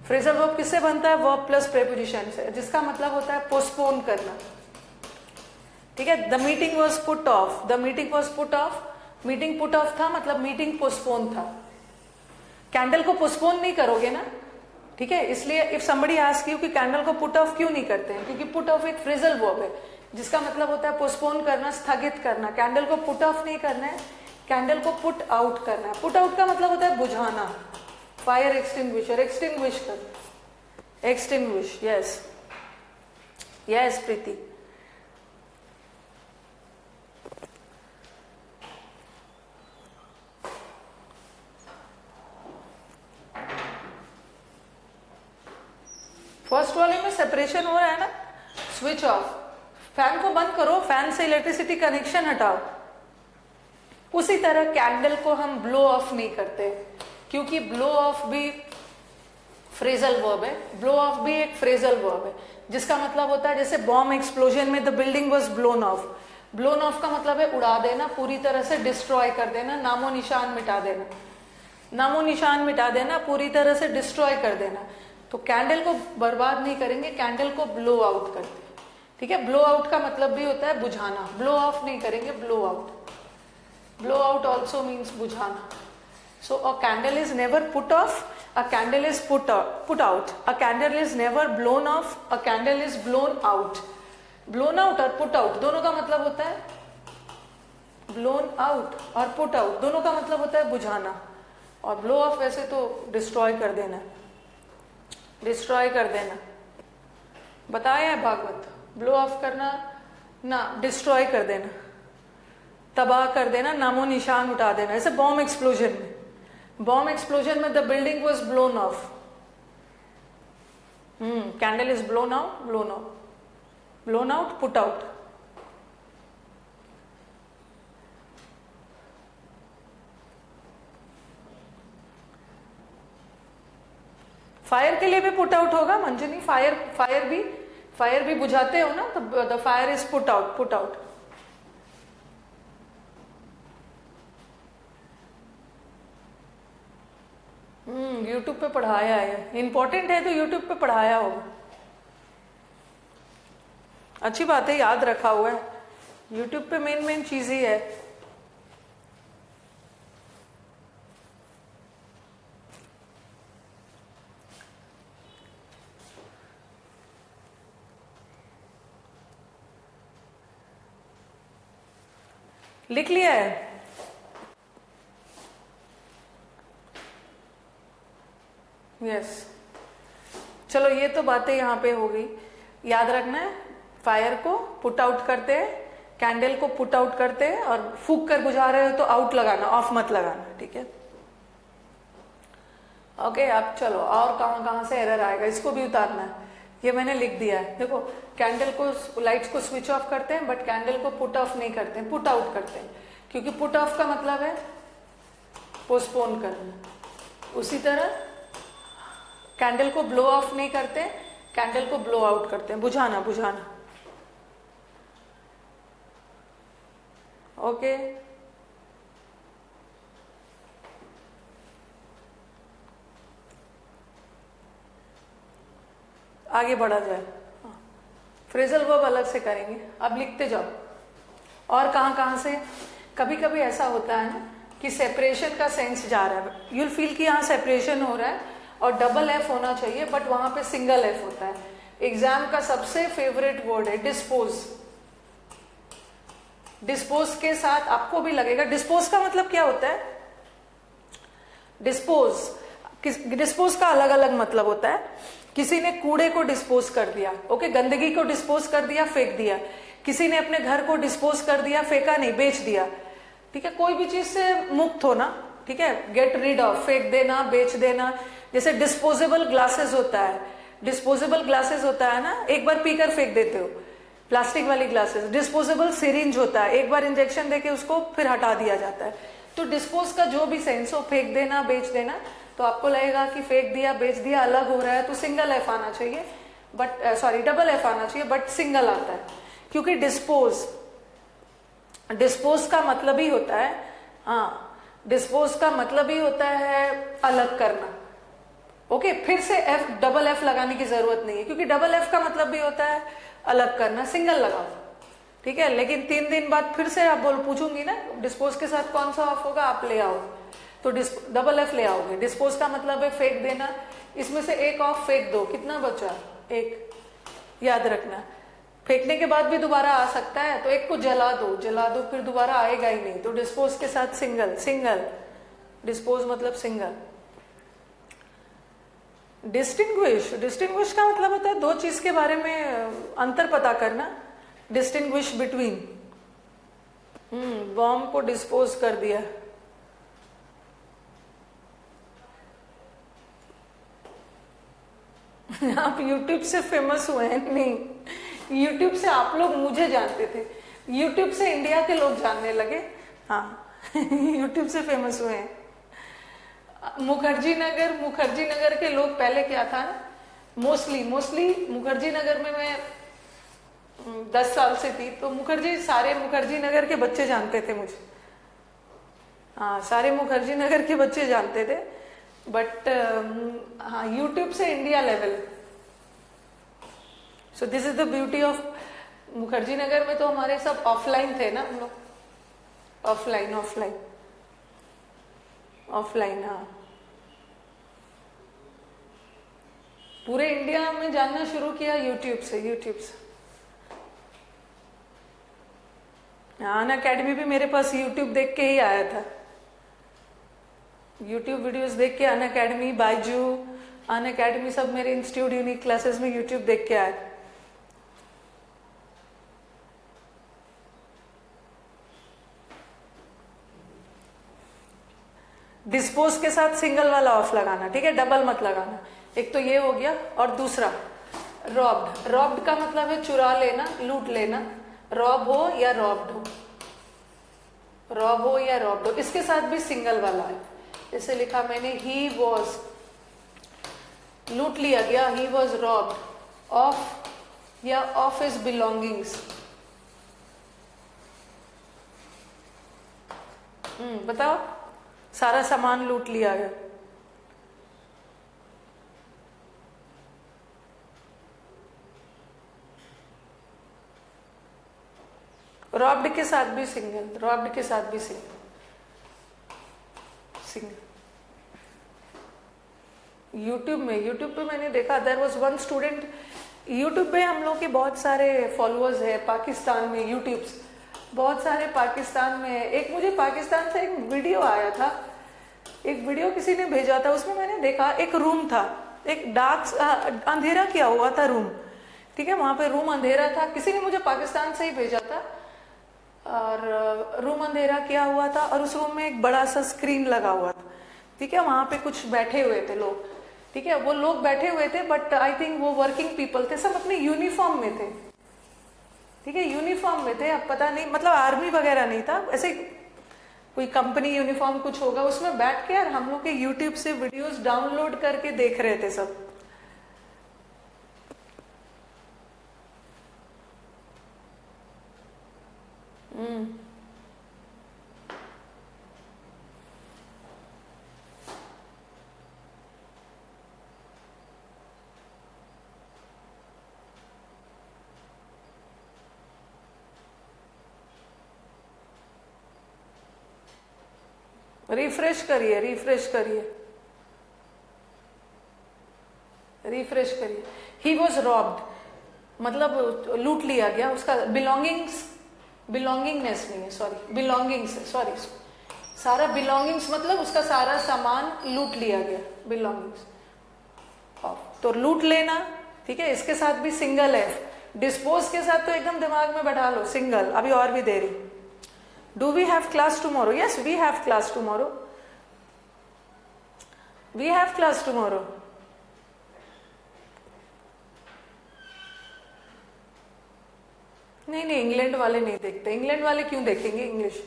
Phrasal verb किससे बनता है, वर्ब प्लस प्रेपोजिशन से, जिसका मतलब होता है पोस्टपोन करना, ठीक है। The meeting was put off, the meeting was put off, meeting put off था मतलब मीटिंग पोस्टपोन था। कैंडल को पोस्टपोन नहीं करोगे ना, ठीक है, इसलिए इफ समबडी आस्क यू कि कैंडल को पुट ऑफ क्यों नहीं करते हैं, क्योंकि पुट ऑफ एक फ्रेजल वर्ब है, जिसका मतलब होता है पोस्टपोन करना, स्थगित करना। कैंडल को पुट ऑफ नहीं करना है, कैंडल को पुट आउट करना है। पुट आउट का मतलब होता है बुझाना, फायर एक्सटिंग्विशर, एक्सटिंग्विश कर, एक्सटिंग्विश, यस यस प्रीति। फर्स्ट वाले में सेपरेशन हो रहा है ना, स्विच ऑफ, फैन को बंद करो, फैन से इलेक्ट्रिसिटी कनेक्शन हटाओ। उसी तरह कैंडल को हम ब्लो ऑफ नहीं करते, क्योंकि ब्लो ऑफ भी फ्रेजल वर्ब है, ब्लो ऑफ भी एक फ्रेजल वर्ब है, जिसका मतलब होता है जैसे बॉम्ब एक्सप्लोजन में the building was blown of. Blown of का मतलब है उड़ा देना, पूरी तरह से डिस्ट्रॉय कर देना, नामो निशान मिटा देना, नामो निशान मिटा देना, पूरी तरह से डिस्ट्रॉय कर देना। तो कैंडल को बर्बाद नहीं करेंगे, कैंडल को ब्लो आउट करते हैं, ठीक है। ब्लो आउट का मतलब भी होता है बुझाना, ब्लो ऑफ नहीं करेंगे, blow out. Blow out also means बुझाना। So a candle is never put off, a candle is put out, a candle is never blown off, a candle is blown out. Blown out और put out दोनों का मतलब होता है, blown out और put out दोनों का मतलब होता है बुझाना, और ब्लो ऑफ वैसे तो डिस्ट्रॉय कर देना, डिस्ट्रॉय कर देना, बताया है भागवत। ब्लो ऑफ करना ना, डिस्ट्रॉय कर देना, तबाह कर देना, नामो निशान उठा देना। जैसे बॉम्ब एक्सप्लोजन में, बॉम्ब एक्सप्लोजन में the building was blown of, candle is blown out, blown out, blown out, put out. Fire के लिए भी पुट आउट होगा मंजनी, फायर भी बुझाते हो ना, तो the fire is put out. YouTube पे पढ़ाया है, इंपॉर्टेंट है तो यूट्यूब पे पढ़ाया होगा। अच्छी बात है, याद रखा हुआ है, यूट्यूब पे मेन चीज ही है। लिख लिया है? यस, चलो ये तो बातें यहाँ पे हो गई। याद रखना है, फायर को पुट आउट करते हैं, कैंडल को पुट आउट करते हैं, और फूक कर बुझा रहे हो तो आउट लगाना, ऑफ मत लगाना, ठीक है? ओके, अब चलो और कहाँ से एरर आएगा, इसको भी उतारना है। ये मैंने लिख दिया है, देखो कैंडल को, लाइट्स को स्विच ऑफ करते हैं, बट कैंडल को पुट ऑफ नहीं करते हैं, पुट आउट करते हैं, क्योंकि पुट ऑफ का मतलब है पोस्टपोन करना। उसी तरह कैंडल को ब्लो ऑफ नहीं करते, कैंडल को ब्लो आउट करते हैं, बुझाना। ओके, आगे बढ़ा जाए। फ्रेजल वर्ब अलग से करेंगे, अब लिखते जाओ। और कहाँ से, कभी कभी ऐसा होता है ना कि सेपरेशन का सेंस जा रहा है, यूल फील कि यहाँ सेपरेशन हो रहा है और डबल एफ होना चाहिए, बट वहां पे सिंगल एफ होता है। एग्जाम का सबसे फेवरेट वर्ड है डिस्पोज। डिस्पोज के साथ आपको भी लगेगा, डिस्पोज का मतलब क्या होता है? डिस्पोज का अलग अलग मतलब होता है। किसी ने कूड़े को डिस्पोज कर दिया, ओके, गंदगी को डिस्पोज कर दिया, फेंक दिया। किसी ने अपने घर को डिस्पोज कर दिया, फेंका नहीं, बेच दिया, ठीक है? कोई भी चीज से मुक्त होना, ठीक है? गेट रिड ऑफ, फेंक देना, बेच देना। जैसे डिस्पोजेबल ग्लासेस होता है, डिस्पोजेबल ग्लासेस होता है ना, एक बार पीकर फेंक देते हो, प्लास्टिक वाली ग्लासेस। डिस्पोजेबल सिरिंज होता है, एक बार इंजेक्शन देके उसको फिर हटा दिया जाता है। तो डिस्पोज का जो भी सेंस हो, फेंक देना, बेच देना, तो आपको लगेगा कि फेंक दिया, बेच दिया अलग हो रहा है, तो सिंगल एफ आना चाहिए, बट सॉरी डबल एफ आना चाहिए, बट सिंगल आता है, क्योंकि डिस्पोज का मतलब ही होता है, हाँ, डिस्पोज का मतलब ही होता है अलग करना। ओके, फिर से एफ, डबल एफ लगाने की जरूरत नहीं है, क्योंकि डबल एफ का मतलब भी होता है अलग करना, सिंगल लगाओ, ठीक है? लेकिन 3 दिन बाद फिर से आप पूछूंगी ना डिस्पोज के साथ कौन सा ऑफ होगा, आप ले आओ, तो डबल एफ ले आओगे। डिस्पोज का मतलब है फेंक देना, इसमें से एक ऑफ फेंक दो, कितना बचा? एक, याद रखना। फेंकने के बाद भी दोबारा आ सकता है, तो एक को जला दो, फिर दोबारा आएगा ही नहीं, तो डिस्पोज के साथ सिंगल, डिस्पोज मतलब सिंगल। डिस्टिंग्विश का मतलब होता है दो चीज के बारे में अंतर पता करना, डिस्टिंग्विश बिटवीन। बॉम्ब को डिस्पोज कर दिया, आप YouTube से फेमस हुए हैं? नहीं, YouTube से आप लोग मुझे जानते थे, YouTube से इंडिया के लोग जानने लगे, हाँ YouTube से फेमस हुए हैं। मुखर्जी नगर के लोग, पहले क्या था ना, मोस्टली मुखर्जी नगर में मैं 10 साल से थी, तो सारे मुखर्जी नगर के बच्चे जानते थे मुझे, हाँ, सारे मुखर्जी नगर के बच्चे जानते थे, बट हाँ, यूट्यूब से India level. So this is the beauty of Mukherjee Nagar में, तो हमारे सब ऑफलाइन थे ना हम लोग, ऑफलाइन, हाँ। पूरे इंडिया में जानना शुरू किया यूट्यूब से। अन अकेडमी भी मेरे पास यूट्यूब देख के ही आया था, यूट्यूब वीडियोस देख के। अन अकेडमी, बायजू, अन अकेडमी सब मेरे इंस्टीट्यूट यूनिक क्लासेस में यूट्यूब देख के आया था। डिस्पोज के साथ सिंगल वाला ऑफ लगाना, ठीक है? डबल मत लगाना। एक तो ये हो गया, और दूसरा रॉब्ड का मतलब है चुरा लेना, लूट लेना। रॉब हो या रॉब्ड हो, इसके साथ भी सिंगल वाला है। जैसे लिखा मैंने, ही वॉज लूट लिया गया, ही वॉज रॉब्ड ऑफ या ऑफ हिज बिलोंगिंग्स। बताओ, सारा सामान लूट लिया गया। रॉब्ड के साथ भी सिंगल, रॉब्ड के साथ भी सिंगल। यूट्यूब पे मैंने देखा, there was one student. YouTube पे हम लोग के बहुत सारे फॉलोअर्स है पाकिस्तान में, यूट्यूब्स बहुत सारे पाकिस्तान में। एक मुझे पाकिस्तान से एक वीडियो आया था, एक वीडियो किसी ने भेजा था, उसमें मैंने देखा एक रूम था, एक डार्क अंधेरा किया हुआ था रूम, ठीक है, वहां पे रूम अंधेरा था, किसी ने मुझे पाकिस्तान से ही भेजा था, और रूम अंधेरा किया हुआ था, और उस रूम में एक बड़ा सा स्क्रीन लगा हुआ था, ठीक है, वहां पे कुछ बैठे हुए थे लोग, ठीक है, वो लोग बैठे हुए थे, बट आई थिंक वो वर्किंग पीपल थे, सब अपने यूनिफॉर्म में थे, ठीक है, यूनिफॉर्म में थे, अब पता नहीं, मतलब आर्मी वगैरह नहीं था, ऐसे कोई कंपनी यूनिफॉर्म कुछ होगा, उसमें बैठ के यार हम लोग के यूट्यूब से वीडियोस डाउनलोड करके देख रहे थे सब। रिफ्रेश करिए, रिफ्रेश करिए, रिफ्रेश करिए। ही वॉज रॉब्ड, मतलब लूट लिया गया, उसका बिलोंगिंग्स, बिलोंगिंगनेस नहीं है, सॉरी, बिलोंगिंग्स है, सॉरी, सारा बिलोंगिंग्स मतलब उसका सारा सामान लूट लिया गया, बिलोंगिंग्स। तो लूट लेना, ठीक है, इसके साथ भी सिंगल है, डिस्पोज के साथ तो एकदम दिमाग में बैठा लो, सिंगल। अभी और भी देरी। Do we have class tomorrow? Yes, we have class tomorrow. We have class tomorrow. नहीं नहीं, इंग्लैंड वाले नहीं देखते, इंग्लैंड वाले क्यों देखेंगे इंग्लिश?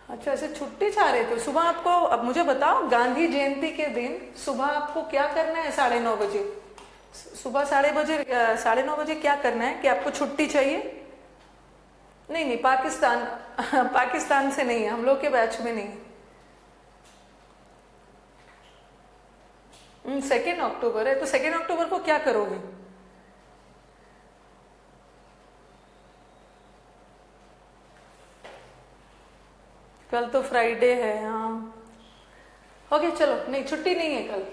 अच्छा, ऐसे छुट्टी चाह रहे थे सुबह आपको। अब मुझे बताओ, गांधी जयंती के दिन सुबह आपको क्या करना है? 9:30 बजे सुबह, 9:30 बजे क्या करना है कि आपको छुट्टी चाहिए? नहीं नहीं, पाकिस्तान पाकिस्तान से नहीं है, हम लोग के बैच में नहीं। 2 अक्टूबर है, तो 2 अक्टूबर को क्या करोगे? कल तो फ्राइडे है, हाँ, ओके चलो, नहीं छुट्टी नहीं है कल,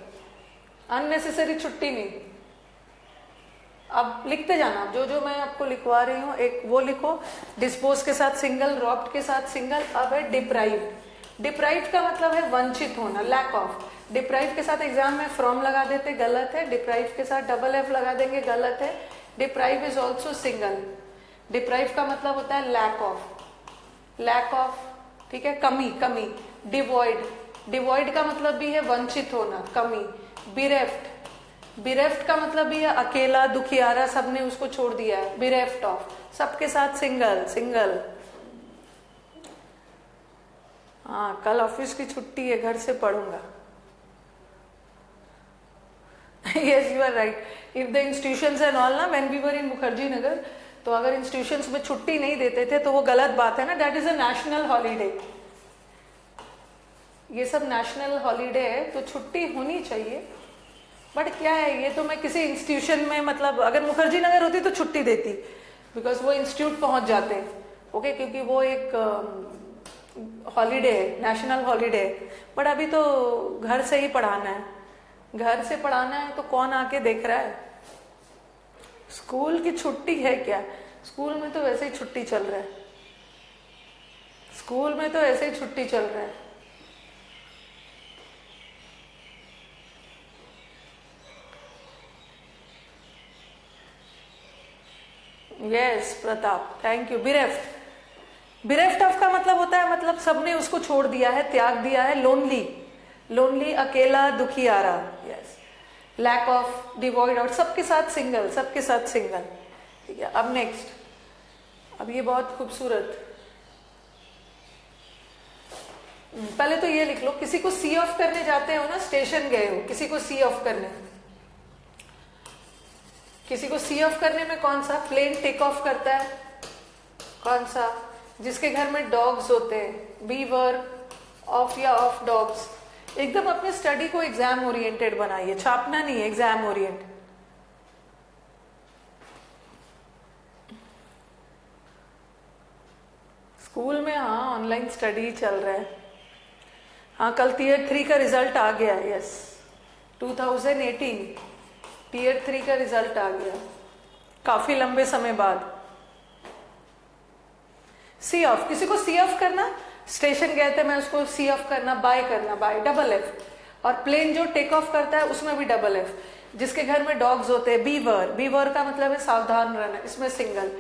अननेसेसरी छुट्टी नहीं। अब लिखते जाना, जो जो मैं आपको लिखवा रही हूँ, एक वो लिखो, डिस्पोज के साथ सिंगल, रॉब्ड के साथ सिंगल। अब है डिप्राइव्ड। डिप्राइव्ड का मतलब है वंचित होना, लैक ऑफ। डिप्राइव के साथ एग्जाम में फ्रॉम लगा देते, गलत है। डिप्राइव के साथ डबल F लगा देंगे, गलत है। Deprive is also single. Deprive का मतलब होता है लैक ऑफ, लैक ऑफ, ठीक है, कमी, कमी। डिवॉइड, डिवॉइड का मतलब भी है वंचित होना, कमी। बिरेफ्ट, बिरेफ्ट का मतलब भी है अकेला, दुखियारा, सबने उसको छोड़ दिया है, बिरेफ्ट ऑफ। सबके साथ सिंगल, सिंगल। हाँ, कल ऑफिस की छुट्टी है, घर से पढ़ूंगा। Yes, you are right. If the institutions and all ना, when we were in Mukherjee Nagar, तो अगर इंस्टीट्यूशंस में छुट्टी नहीं देते थे तो वो गलत बात है ना, that is a national holiday. ये सब नेशनल हॉलीडे है, तो छुट्टी होनी चाहिए। बट क्या है, ये तो मैं किसी इंस्टीट्यूशन में, मतलब अगर मुखर्जी नगर होती तो छुट्टी देती, बिकॉज वो इंस्टीट्यूट पहुंच जाते, ओके, क्योंकि वो एक हॉलीडे है, नेशनल हॉलीडे है। बट अभी तो घर से ही पढ़ाना है, घर से पढ़ाना है, तो कौन आके देख रहा है? स्कूल की छुट्टी है क्या? स्कूल में तो वैसे ही छुट्टी चल रहा है, स्कूल में तो ऐसे ही छुट्टी चल रहा है। Yes Pratap, thank you. Bereft, bereft of का मतलब होता है, मतलब सबने उसको छोड़ दिया है, त्याग दिया है। लोनली, लोनली, अकेला, दुखियारा। यस, लैक ऑफ, डिवॉइड, और सबके साथ सिंगल, सबके साथ सिंगल, ठीक है। अब नेक्स्ट, अब ये बहुत खूबसूरत, पहले तो ये लिख लो, किसी को सी ऑफ करने जाते हो ना, स्टेशन गए हो, किसी को सी ऑफ करने, किसी को सी ऑफ करने में कौन सा प्लेन टेक ऑफ करता है, कौन सा, जिसके घर में डॉग्स होते हैं, बी वर्ब ऑफ या ऑफ डॉग्स। एकदम अपने स्टडी को एग्जाम ओरिएंटेड बनाइए, छापना नहीं है, एग्जाम ओरिएंटेड। स्कूल में हाँ ऑनलाइन स्टडी चल रहा है। हाँ कल टीयर 3 का रिजल्ट आ गया, यस 2018 टीयर 3 का रिजल्ट आ गया, काफी लंबे समय बाद। सी ऑफ, किसी को सी ऑफ करना, स्टेशन गए थे, मैं उसको सी ऑफ करना, बाय करना, बाय डबल एफ। और प्लेन जो टेक ऑफ करता है उसमें भी डबल एफ। जिसके घर में डॉग्स होते हैं, बीवर, बीवर का मतलब है सावधान रहना, इसमें सिंगल।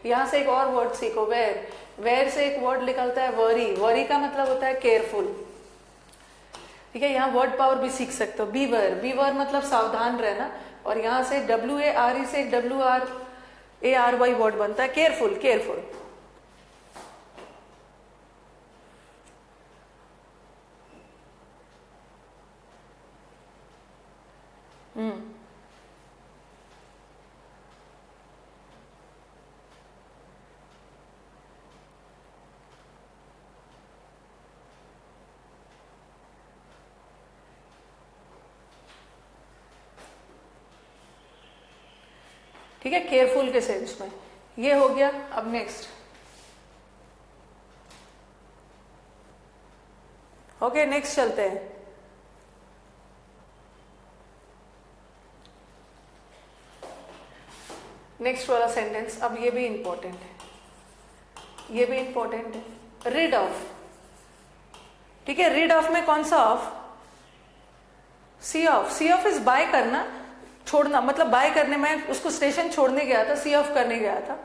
यहां से एक और वर्ड सीखो, वेयर, वेयर से एक वर्ड निकलता है वरी, वरी का मतलब होता है केयरफुल। ठीक है, यहाँ वर्ड पावर भी सीख सकते हो, बीवर, बीवर मतलब सावधान रहना, और यहाँ से WARE से WRARY वर्ड बनता है केयरफुल, केयरफुल। ठीक है, केयरफुल के सेंस में ये हो गया। अब नेक्स्ट, ओके नेक्स्ट चलते हैं। नेक्स्ट वाला सेंटेंस, अब ये भी इंपॉर्टेंट है, ये भी इंपॉर्टेंट है, रिड ऑफ। ठीक है, रिड ऑफ में कौन सा off, see off. See off is bye करना, छोड़ना, मतलब बाय करने में उसको स्टेशन छोड़ने गया था, सी ऑफ करने गया था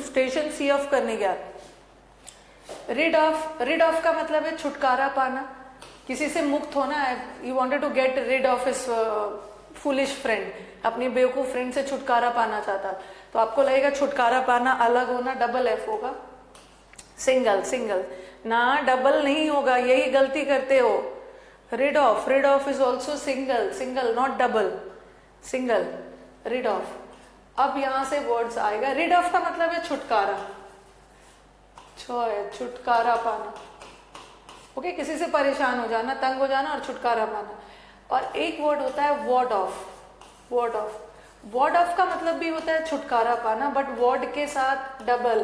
स्टेशन सी ऑफ करने गया था। रिड ऑफ, रिड ऑफ का मतलब है छुटकारा पाना, किसी से मुक्त होना है। You wanted to get rid of his foolish friend, अपनी बेवकूफ फ्रेंड से छुटकारा पाना चाहता, तो आपको लगेगा छुटकारा पाना, अलग होना, डबल एफ होगा। सिंगल, सिंगल ना, डबल नहीं होगा, यही गलती करते हो। rid of, rid of is also single, single not double, single, rid of। अब यहां से वर्ड्स आएगा, rid of का मतलब है छुटकारा, छुटकारा पाना। ओके, किसी से परेशान हो जाना, तंग हो जाना, और छुटकारा पाना। और एक वर्ड होता है ward off, ward off, ward off का मतलब भी होता है छुटकारा पाना, बट ward के साथ डबल,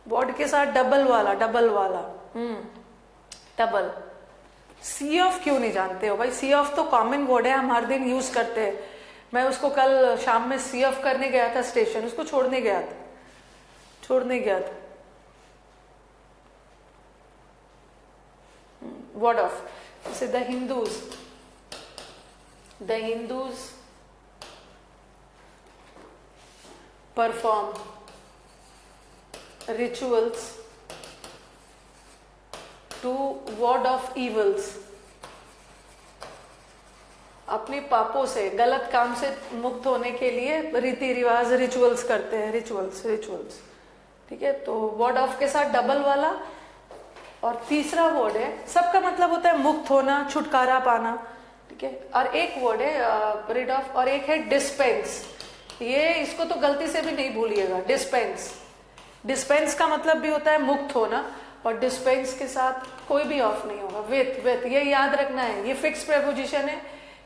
ward के साथ डबल वाला, डबल वाला, डबल। सी ऑफ क्यों नहीं जानते हो भाई, सी ऑफ तो कॉमन वर्ड है, हम हर दिन यूज करते हैं। मैं उसको कल शाम में सी ऑफ करने गया था स्टेशन, उसको छोड़ने गया था, छोड़ने गया था। वर्ड ऑफ, जैसे the Hindus perform rituals to ward off evils। अपने पापों से, गलत काम से मुक्त होने के लिए रीति रिवाज, रिचुअल्स करते हैं, रिचुअल्स, रिचुअल्स। ठीक है, तो ward ऑफ के साथ डबल वाला। और तीसरा वर्ड है, सबका मतलब होता है मुक्त होना, छुटकारा पाना। ठीक है, और एक वर्ड है रिड ऑफ, और एक है डिस्पेंस। ये इसको तो गलती से भी नहीं भूलिएगा, डिस्पेंस। डिस्पेंस का मतलब भी होता है मुक्त होना, और डिस्पेंस के साथ कोई भी ऑफ नहीं होगा, विथ, ये याद रखना है, ये फिक्स प्रेपोजिशन है,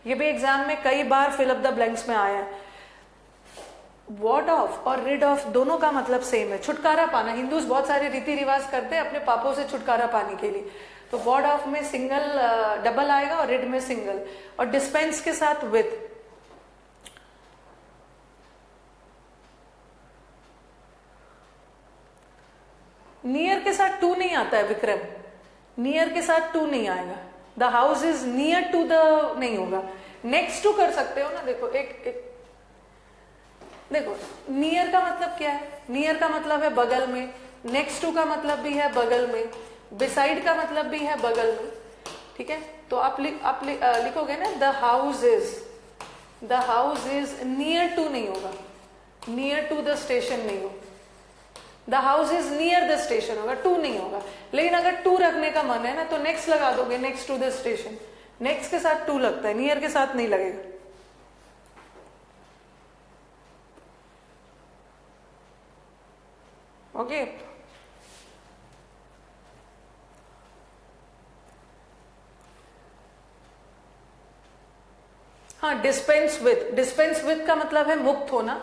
ये भी एग्जाम में कई बार फिल अप द ब्लैंक्स में आया है। वॉर्ड ऑफ और रिड ऑफ दोनों का मतलब सेम है, छुटकारा पाना। हिंदूज बहुत सारे रीति रिवाज करते हैं अपने पापों से छुटकारा पाने के लिए, तो वॉर्ड ऑफ में सिंगल डबल आएगा और रिड में सिंगल, और डिस्पेंस के साथ विथ। नियर के साथ टू नहीं आता है विक्रम, नियर के साथ टू नहीं आएगा। The house is near to the नहीं होगा, नेक्स्ट टू कर सकते हो ना। देखो एक देखो, नियर का मतलब क्या है, नियर का मतलब है बगल में, नेक्स्ट टू का मतलब भी है बगल में, बिसाइड का मतलब भी है बगल में। ठीक है, तो आप लिखोगे ना the house is near to नहीं होगा, नियर टू द स्टेशन नहीं होगा। The house is near the station होगा, टू नहीं होगा। लेकिन अगर टू रखने का मन है ना तो नेक्स्ट लगा दोगे, next to the station. Next के साथ टू लगता है, नियर के साथ नहीं लगेगा। ओके हाँ, डिस्पेंस विथ का मतलब है मुक्त होना।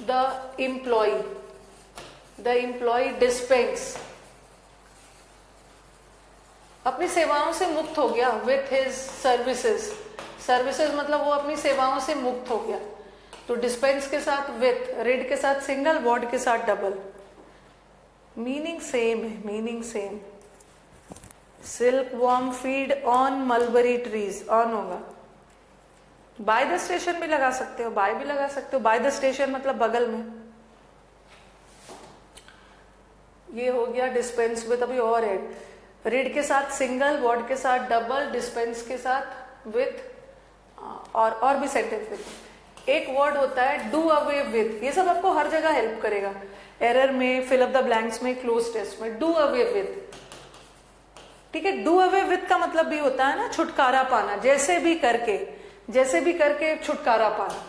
द एम्प्लॉय डिस्पेंस, अपनी सेवाओं से मुक्त हो गया। विथ हिज सर्विसेज मतलब वो अपनी सेवाओं से मुक्त हो गया। तो डिस्पेंस के साथ विथ, रिड के साथ सिंगल, वॉर्ड के साथ डबल। मीनिंग सेम है, meaning same. Silk worm feed on mulberry trees, on होगा। बाय द स्टेशन भी लगा सकते हो, बाय भी लगा सकते हो। बाय द स्टेशन मतलब बगल में। ये हो गया डिस्पेंस विथ। अभी और है, रीड के साथ सिंगल, वॉर्ड के साथ डबल, डिस्पेंस के साथ विथ, और भी सेंटेंस देखो। एक वर्ड होता है डू अवे विथ, ये सब आपको हर जगह हेल्प करेगा, एरर में, फिल अप द ब्लैंक्स में, क्लोज टेस्ट में। डू अवे विथ, ठीक है। डू अवे विथ का मतलब भी होता है ना छुटकारा पाना, जैसे भी करके छुटकारा पाना।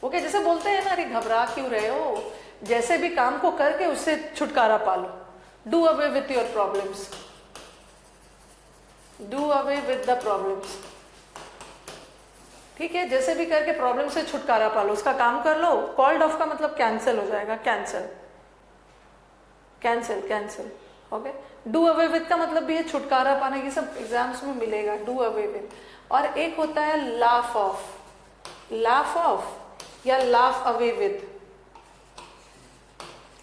ओके, जैसे बोलते हैं ना, अरे घबरा क्यों रहे हो, जैसे भी काम को करके उससे छुटकारा पा लो। Do away with your problems, do away with the problems, ठीक है। जैसे भी करके प्रॉब्लम से छुटकारा पा लो, उसका काम कर लो। कॉल्ड ऑफ का मतलब कैंसिल हो जाएगा, cancel. Okay, do away with का मतलब भी है छुटकारा पाना। ये सब एग्जाम्स में मिलेगा, डू अवे विथ। और एक होता है लाफ ऑफ या लाफ अवे विथ।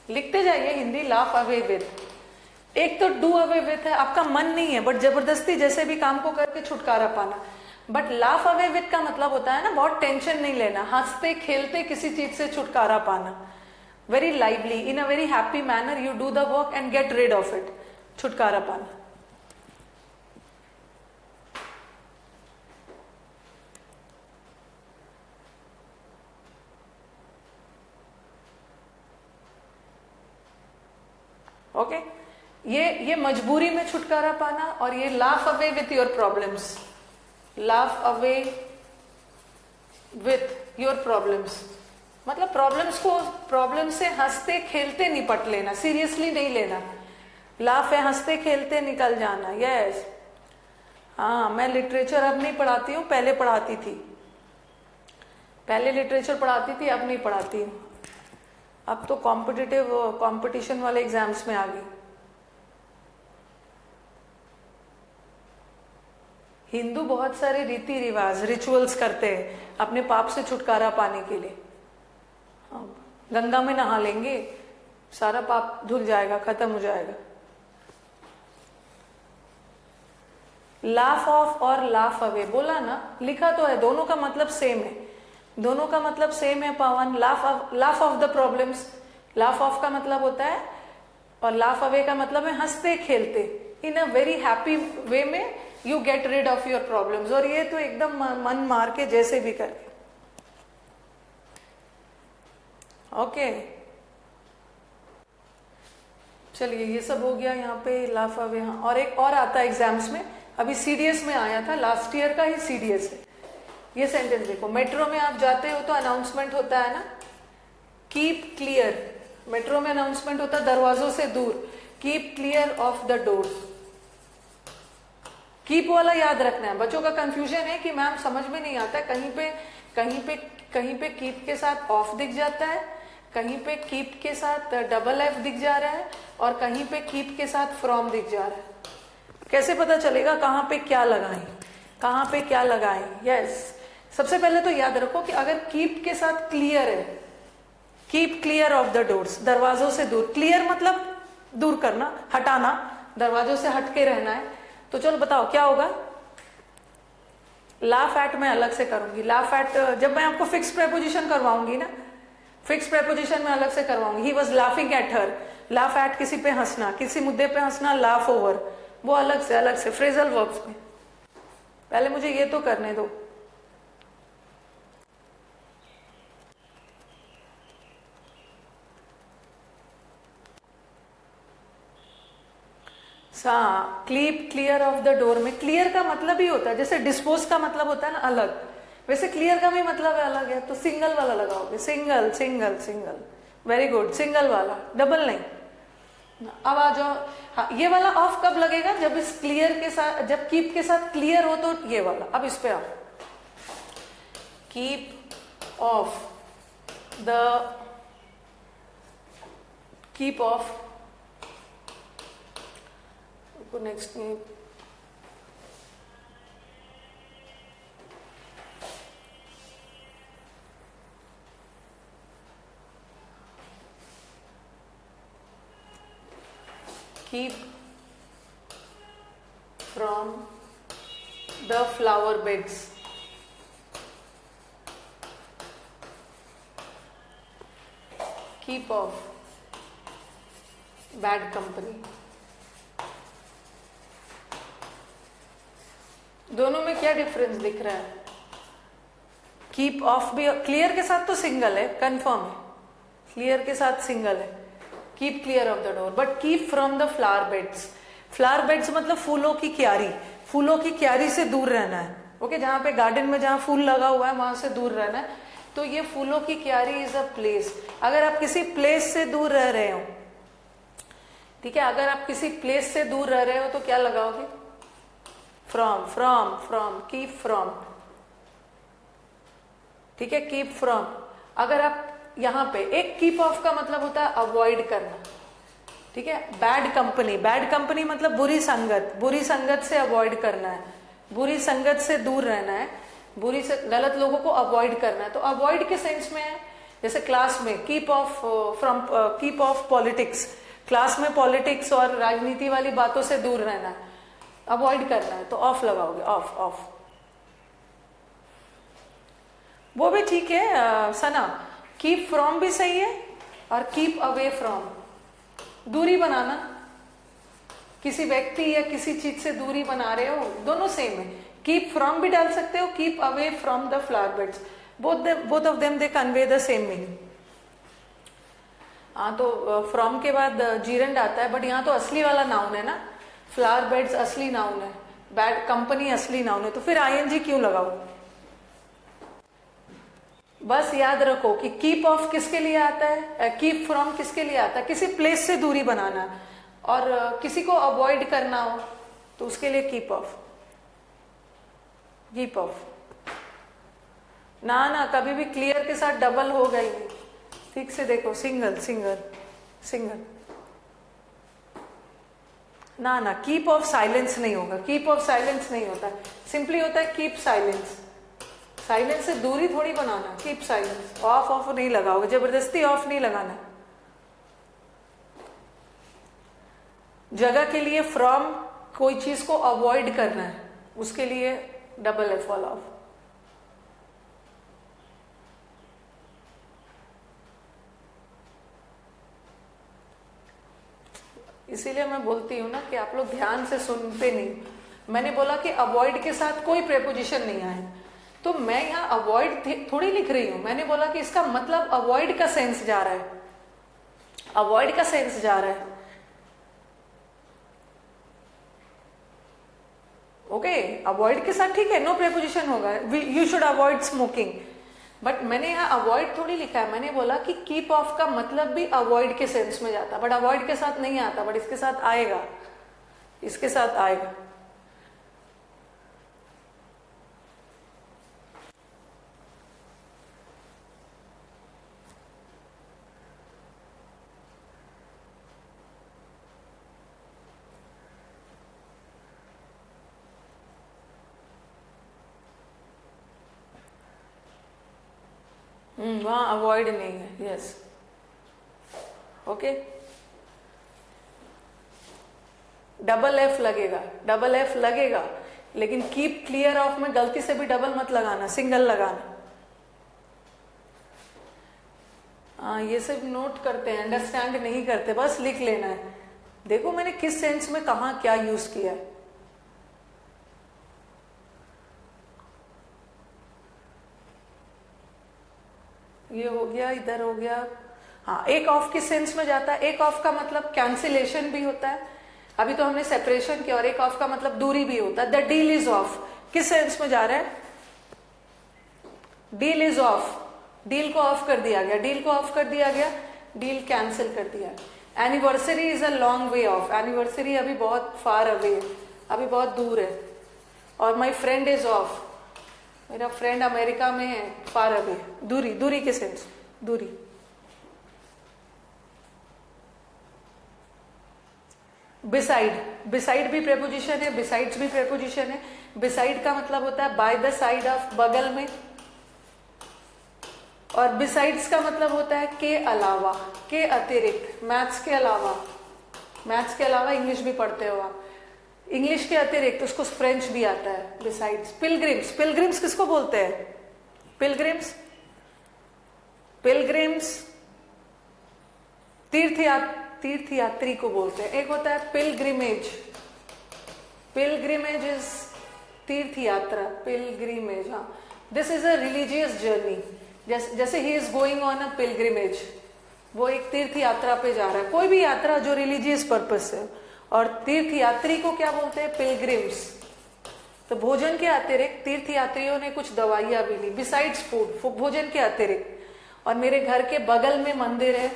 लिखते जाइए हिंदी, लाफ अवे विथ। एक तो डू अवे विथ है, आपका मन नहीं है बट जबरदस्ती जैसे भी काम को करके छुटकारा पाना। बट लाफ अवे विथ का मतलब होता है ना, बहुत टेंशन नहीं लेना, हंसते खेलते किसी चीज से छुटकारा पाना। Very lively, in a very happy manner you do the work and get rid of it, छुटकारा पाना। ओके, ये मजबूरी में छुटकारा पाना। और ये laugh away with your problems, laugh away with your problems मतलब प्रॉब्लम से हंसते खेलते निपट लेना, सीरियसली नहीं लेना। लाफ है, हंसते खेलते निकल जाना। यस, हाँ, मैं लिटरेचर अब नहीं पढ़ाती हूँ, पहले पढ़ाती थी। पहले लिटरेचर पढ़ाती थी, अब नहीं पढ़ाती हूँ। अब तो कंपटीशन वाले एग्जाम्स में आ गई। हिंदू बहुत सारे रीति रिवाज, रिचुअल्स करते हैं अपने पाप से छुटकारा पाने के लिए। गंगा में नहा लेंगे, सारा पाप धुल जाएगा, खत्म हो जाएगा। लाफ ऑफ और लाफ अवे बोला ना, लिखा तो है, दोनों का मतलब सेम है। दोनों का मतलब सेम है पावन। Laugh of the problems, laugh of का मतलब होता है, और लाफ अवे का मतलब है हंसते खेलते। इन अ वेरी हैप्पी वे में you get rid of your problems. और ये तो एकदम मन मार के जैसे भी करके। ओके, चलिए, ये सब हो गया यहाँ पे लाफ अवे। हाँ, और एक और आता है एग्जाम्स में, अभी सीडीएस में आया था, लास्ट ईयर का ही सीडीएस है। ये सेंटेंस देखो, मेट्रो में आप जाते हो तो अनाउंसमेंट होता है ना, कीप क्लियर। मेट्रो में अनाउंसमेंट होता है दरवाजों से दूर, keep clear of the doors. Keep वाला याद रखना है। बच्चों का कंफ्यूजन है कि मैम समझ में नहीं आता है, कहीं पे कीप के साथ ऑफ दिख जाता है, कहीं पे कीप के साथ डबल एफ दिख जा रहा है, और कहीं पे कीप के साथ फ्रॉम दिख जा रहा है। कैसे पता चलेगा कहाँ पे क्या लगाएं, कहाँ पे क्या लगाएं? यस, सबसे पहले तो याद रखो कि अगर कीप के साथ क्लियर है, keep clear of the doors, दरवाजों से दूर। क्लियर मतलब दूर करना, हटाना, दरवाजों से हटके रहना है। तो चलो बताओ क्या होगा। लाफ एट मैं अलग से करूंगी। लाफ एट जब मैं आपको फिक्स प्रेपोजिशन करवाऊंगी ना, फिक्स प्रेपोजिशन में अलग से करवाऊंगी। He was laughing at her. Laugh at किसी पे हंसना, किसी मुद्दे पे हंसना, लाफ ओवर, वो अलग से फ्रेजल वर्ब्स में। पहले मुझे ये तो करने दो। हाँ, keep clear of the door में क्लियर का मतलब ही होता है, जैसे डिस्पोज का मतलब होता है ना अलग, वैसे क्लियर का भी मतलब है अलग है, तो सिंगल वाला लगाओगे, single single single, very good, single वाला, डबल नहीं। अब आ जाओ, हाँ ये वाला ऑफ कब लगेगा, जब इस क्लियर के साथ, जब कीप के साथ क्लियर हो तो ये वाला। अब इस पे आओ, keep of the, keep of, next में keep from the flower beds, keep off bad company। दोनों में क्या डिफरेंस दिख रहा है? कीप ऑफ भी क्लियर के साथ तो सिंगल है, कंफर्म है, क्लियर के साथ सिंगल है, keep clear of the door, but keep from the flower beds. Flower beds मतलब फूलों की क्यारी, फूलों की क्यारी से दूर रहना है। ओके, जहां पे गार्डन में जहां फूल लगा हुआ है वहां से दूर रहना है। तो ये फूलों की क्यारी इज अ प्लेस। अगर आप किसी प्लेस से दूर रह रहे हो, ठीक है, अगर आप किसी प्लेस से दूर रह रहे हो तो क्या लगाओगे? From, from, from, keep from, ठीक है, कीप फ्रॉम। अगर आप यहां पे एक कीप ऑफ का मतलब होता है अवॉइड करना, ठीक है। बैड कंपनी, बैड कंपनी मतलब बुरी संगत, बुरी संगत से अवॉइड करना है, बुरी संगत से दूर रहना है, बुरी से गलत लोगों को अवॉइड करना है। तो अवॉइड के सेंस में है, जैसे क्लास में keep of from, keep of politics, class में पॉलिटिक्स और राजनीति वाली बातों से दूर रहना है, अवॉइड करना है, तो ऑफ लगाओगे, ऑफ, ऑफ। वो भी ठीक है सना, कीप फ्रॉम भी सही है और कीप अवे फ्रॉम, दूरी बनाना, किसी व्यक्ति या किसी चीज से दूरी बना रहे हो, दोनों सेम है। कीप फ्रॉम भी डाल सकते हो, keep away from the flower beds, both of them they convey the same meaning. हाँ, तो फ्रॉम के बाद जीरेंड आता है, बट यहाँ तो असली वाला नाउन है ना, फ्लावर बेड्स असली नाउन है, बैड कंपनी असली नाउन है, तो फिर आईएनजी क्यों लगाओ? बस याद रखो कि कीप ऑफ किसके लिए आता है, कीप फ्रॉम किसके लिए आता है, किसी प्लेस से दूरी बनाना और किसी को अवॉइड करना हो तो उसके लिए कीप ऑफ, कीप ऑफ। ना ना, कभी भी क्लियर के साथ डबल होगा ही नहीं, ठीक से देखो, सिंगल सिंगल सिंगल। ना ना, कीप ऑफ साइलेंस नहीं होगा, कीप ऑफ साइलेंस नहीं होता, सिंपली होता है कीप साइलेंस। साइलेंस से दूरी थोड़ी बनाना, कीप साइलेंस। ऑफ ऑफ नहीं लगाओगे, जबरदस्ती ऑफ नहीं लगाना। जगह के लिए फ्रॉम, कोई चीज को अवॉइड करना है, उसके लिए डबल एफ वाला ऑफ। इसीलिए मैं बोलती हूँ ना कि आप लोग ध्यान से सुनते नहीं। मैंने बोला कि अवॉइड के साथ कोई प्रेपोजिशन नहीं आए, तो मैं यहाँ अवॉइड थोड़ी लिख रही हूं, मैंने बोला कि इसका मतलब अवॉइड का सेंस जा रहा है, अवॉइड का सेंस जा रहा है। ओके, अवॉइड के साथ ठीक है, नो प्रेपोजिशन होगा, you should avoid smoking, but मैंने यहाँ अवॉइड थोड़ी लिखा है, मैंने बोला कि कीप ऑफ का मतलब भी अवॉइड के सेंस में जाता, बट अवॉइड के साथ नहीं आता, बट इसके साथ आएगा, इसके साथ आएगा। वहां अवॉइड नहीं है, यस, ओके। डबल एफ लगेगा, डबल एफ लगेगा, लेकिन कीप क्लियर ऑफ में गलती से भी डबल मत लगाना, सिंगल लगाना। ये सब नोट करते हैं, अंडरस्टैंड नहीं करते, बस लिख लेना है। देखो मैंने किस सेंस में कहा क्या यूज किया है। ये हो गया, इधर हो गया। हाँ, एक ऑफ किस सेंस में जाता है, एक ऑफ का मतलब कैंसिलेशन भी होता है, अभी तो हमने सेपरेशन किया, और एक ऑफ का मतलब दूरी भी होता है। द डील इज ऑफ किस सेंस में जा रहा है? डील इज ऑफ, डील को ऑफ कर दिया गया, डील को ऑफ कर दिया गया, डील कैंसिल कर दिया। Anniversary is a long way of, anniversary अभी बहुत फार अवे है, अभी बहुत दूर है। और माई फ्रेंड इज ऑफ, मेरा फ्रेंड अमेरिका में है, फार अवे, दूरी, दूरी के सेंस, दूरी। बिसाइड, बिसाइड भी प्रेपोजिशन है, बिसाइड्स भी प्रेपोजिशन है। बिसाइड का मतलब होता है बाय द साइड ऑफ, बगल में। और बिसाइड्स का मतलब होता है के अलावा, के अतिरिक्त, मैथ्स के अलावा। मैथ्स के अलावा इंग्लिश भी पढ़ते हो आप, इंग्लिश के अतिरिक्त उसको फ्रेंच भी आता है, बिसाइड्स। पिलग्रिम्स, पिलग्रिम्स किसको बोलते हैं? पिलग्रिम्स, पिलग्रिम्स तीर्थयात्री को बोलते हैं। एक होता है पिलग्रिमेज, पिलग्रिमेज इज तीर्थ यात्रा, पिलग्रिमेज। हाँ, this is a religious journey, जैसे he is going on a pilgrimage, वो एक तीर्थ यात्रा पे जा रहा है। कोई भी यात्रा जो रिलीजियस पर्पस है। और तीर्थ यात्री को क्या बोलते हैं? पिलग्रिम्स। तो भोजन के अतिरिक्त तीर्थ यात्रियों ने कुछ दवाइयां भी ली, बिसाइड्स फूड, भोजन के अतिरिक्त। और मेरे घर के बगल में मंदिर है,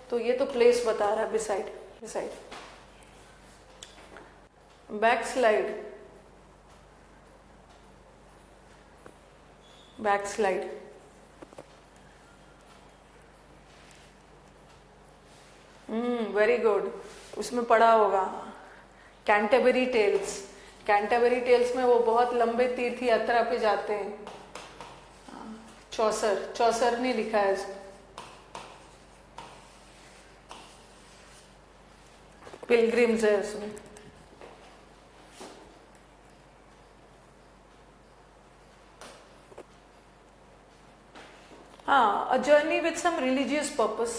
तो ये तो प्लेस बता रहा है, beside, beside. Backslide, backslide, very good, उसमें पढ़ा होगा। कैंटरबरी टेल्स, कैंटरबरी टेल्स में वो बहुत लंबे तीर्थ यात्रा पे जाते हैं। चौसर, चौसर ने लिखा है इसको। पिलग्रिम्स है उसमें। हाँ, a journey with some religious purpose,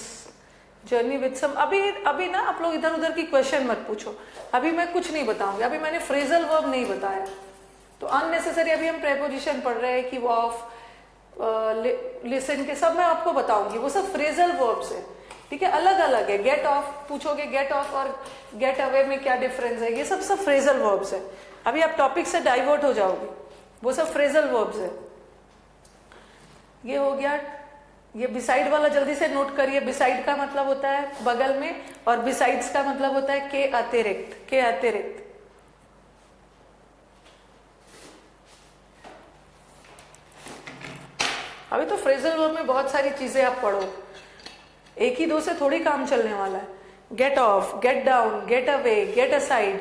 journey with some. अभी ना आप लोग इधर उधर की क्वेश्चन मत पूछो, अभी मैं कुछ नहीं बताऊंगी। अभी मैंने फ्रेजल वर्ब नहीं बताया, तो अननेसेसरी अभी हम प्रेपोजिशन पढ़ रहे हैं कि वो ऑफ, लिसन के, सब मैं आपको बताऊंगी, वो सब फ्रेजल वर्ब्स है, ठीक है, अलग अलग है। गेट ऑफ पूछोगे, गेट ऑफ और गेट अवे में क्या डिफरेंस है, ये सब फ्रेजल वर्ब्स है। अभी आप टॉपिक से डाइवर्ट हो जाओगे, वो सब फ्रेजल वर्ब्स है। ये हो गया। ये बिसाइड वाला जल्दी से नोट करिए। बिसाइड का मतलब होता है बगल में, और बिसाइड्स का मतलब होता है के अतिरिक्त, के अतिरिक्त। अभी तो फ्रेजल वर्ब में बहुत सारी चीजें आप पढ़ो, एक ही दो से थोड़ी काम चलने वाला है। Get off, get down, get away, get aside.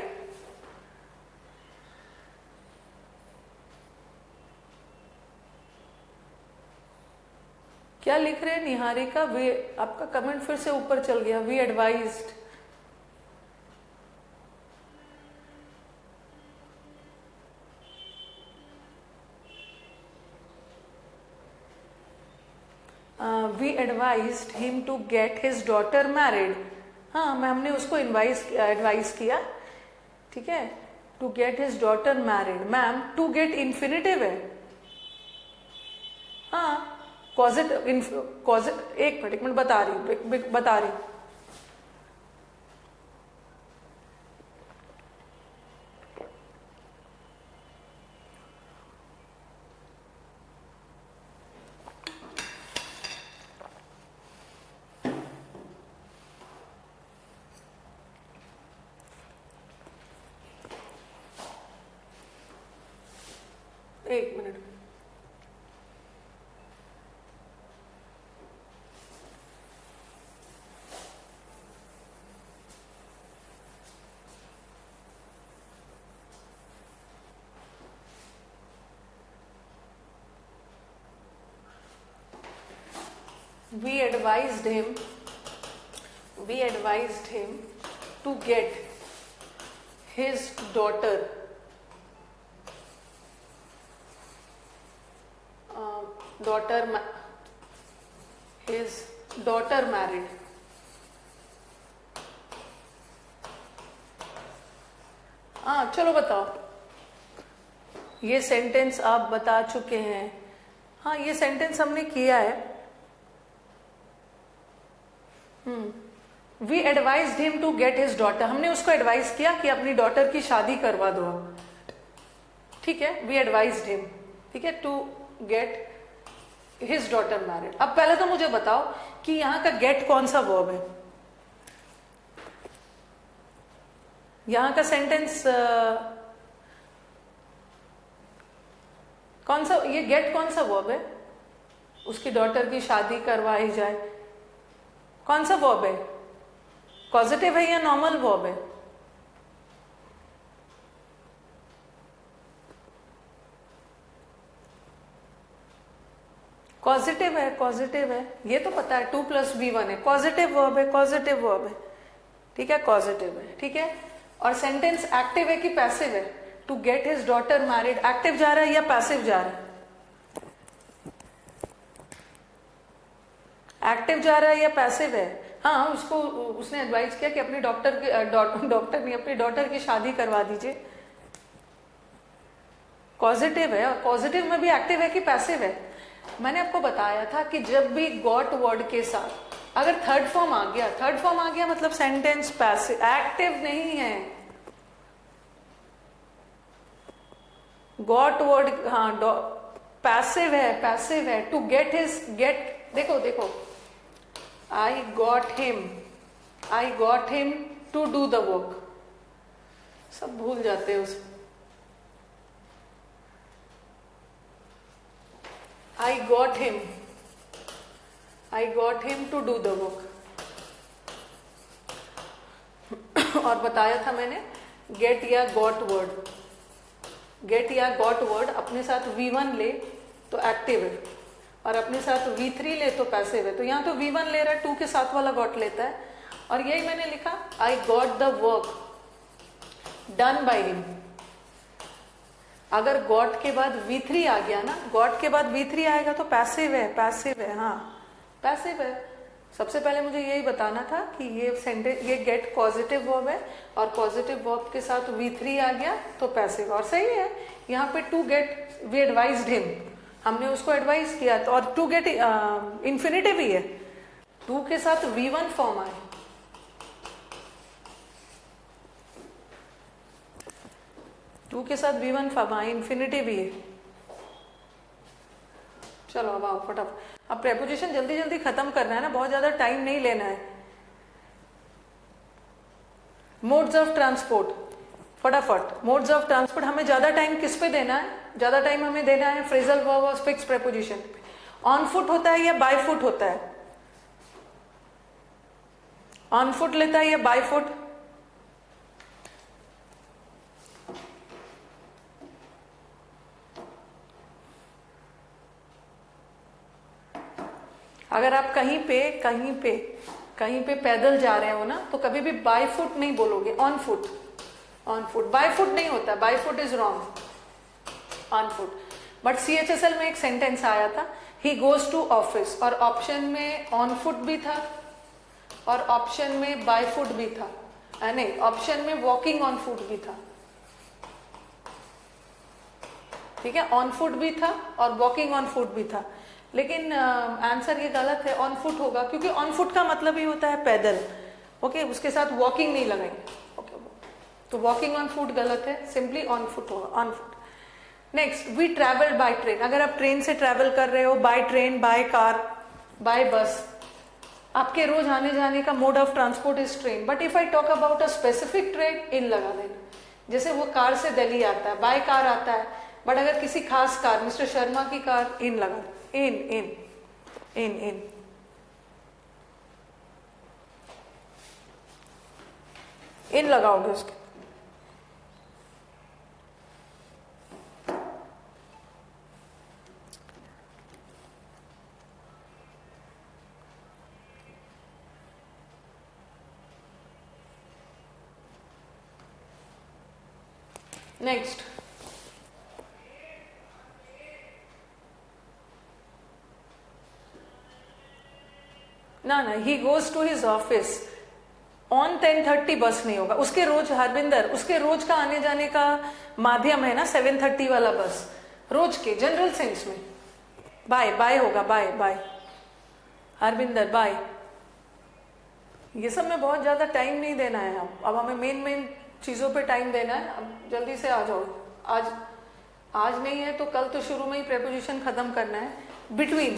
क्या लिख रहे हैं निहारिका? वी, आपका कमेंट फिर से ऊपर चल गया। We advised, we advised him to get his daughter married. हाँ, मैं हमने उसको एडवाइज किया, ठीक है, to get his daughter married. Ma'am, to get infinitive है। हाँ, एक मिनट बता रही। एक minute. We advised him to get his daughter married. हाँ, चलो बताओ। ये सेंटेंस आप बता चुके हैं। हाँ, ये सेंटेंस हमने किया है। We advised him to get his daughter, हमने उसको एडवाइस किया कि अपनी डॉटर की शादी करवा दो, ठीक है, वी एडवाइज्ड हिम, ठीक है, to get his daughter married. अब पहले तो मुझे बताओ कि यहां का गेट कौन सा वर्ब है, यहां का सेंटेंस कौन सा, ये गेट कौन सा वर्ब है, उसकी डॉटर की शादी करवाई जाए, कौन सा वर्ब है, पॉजिटिव है या नॉर्मल वर्ब है? पॉजिटिव है, पॉजिटिव है, ये तो पता है, 2 + B1 है, पॉजिटिव वर्ब है, पॉजिटिव वर्ब है, ठीक है, पॉजिटिव है, ठीक है। और सेंटेंस एक्टिव है कि पैसिव है, to get his daughter married, active जा रहा है या पैसिव जा रहा है? एक्टिव जा रहा है या पैसिव है? हाँ, उसको उसने एडवाइस किया कि अपनी डॉक्टर ने अपनी डॉटर की शादी करवा दीजिए, पॉजिटिव है। और पॉजिटिव में भी एक्टिव है कि पैसिव है? मैंने आपको बताया था कि जब भी गॉट वर्ड के साथ अगर थर्ड फॉर्म आ गया मतलब सेंटेंस पैसिव, एक्टिव नहीं है। गॉट वर्ड, हाँ, पैसिव है, टू गेट हिज, गेट, देखो I got him to do the work, सब भूल जाते हैं उसे। I got him to do the work। और बताया था मैंने get या got वर्ड अपने साथ V1 ले तो एक्टिव है और अपने साथ V3 ले तो पैसिव है। तो यहाँ तो V1 ले रहा है, 2 के साथ वाला got लेता है, और यही मैंने लिखा I got the work done by him। अगर गॉट के बाद V3 आ गया ना, गॉट के बाद V3 आएगा तो पैसिव है, हाँ, पैसिव है। सबसे पहले मुझे यही बताना था कि ये गेट पॉजिटिव वर्ब है और पॉजिटिव वर्ब के साथ V3 आ गया तो पैसिव, और सही है। यहाँ पे to get, we advised him, हमने उसको एडवाइस किया, तो और टू गेट इंफिनिटिव ही है, 2 के साथ V1 फॉर्म आए, टू के साथ V1 फॉर्म आए, इंफिनिटिव ही है। चलो अब आओ फटाफट, अब प्रेपोजिशन जल्दी जल्दी खत्म करना है ना, बहुत ज्यादा टाइम नहीं लेना है। मोड्स ऑफ ट्रांसपोर्ट, फटाफट मोड्स ऑफ ट्रांसपोर्ट। हमें ज्यादा टाइम किस पे देना है? ज्यादा टाइम हमें देना है फ्रेजल वर्ब और फिक्स प्रेपोजिशन। ऑन फुट होता है या बाय फुट होता है? ऑन फुट लेता है या बाय फुट? अगर आप कहीं पे पैदल जा रहे हो ना, तो कभी भी बाय फुट नहीं बोलोगे, ऑन फुट। बाय फुट नहीं होता, by foot is wrong, on foot. But CHSL में एक सेंटेंस आया था, ही गोज टू ऑफिस, और ऑप्शन में ऑन फुट भी था और ऑप्शन में बाय फुट भी था, नहीं, ऑप्शन में वॉकिंग ऑन फुट भी था, ठीक है, ऑन फुट भी था और वॉकिंग ऑन फुट भी था। लेकिन आंसर ये गलत है, ऑन फुट होगा, क्योंकि ऑन फुट का मतलब ही होता है पैदल, ओके, उसके साथ वॉकिंग नहीं लगाएंगे, ओके, तो वॉकिंग ऑन फुट गलत है, सिंपली ऑन फुट होगा, on foot. Next, we travel by train. अगर आप ट्रेन से ट्रैवल कर रहे हो, by train, by car, by bus, आपके रोज आने जाने का mode of transport is train. But if I talk about a specific train, in लगा देना, जैसे वो कार से दिल्ली आता है, बाय कार आता है, बट अगर किसी खास कार, मिस्टर शर्मा की कार, इन लगा, इन लगाओगे उसके। नेक्स्ट, ना, he goes to his office on 10:30 bus नहीं होगा, उसके रोज, हरविंदर, उसके रोज का आने जाने का माध्यम है ना 7:30 वाला बस, रोज के जनरल सेंस में बाय होगा, बाय हरविंदर, बाय, ये सब में बहुत ज्यादा टाइम नहीं देना है। अब हमें मेन चीजों पे टाइम देना है। अब जल्दी से आ जाओ। आज नहीं है तो कल तो शुरू में ही प्रेपोजिशन खत्म करना है। बिटवीन,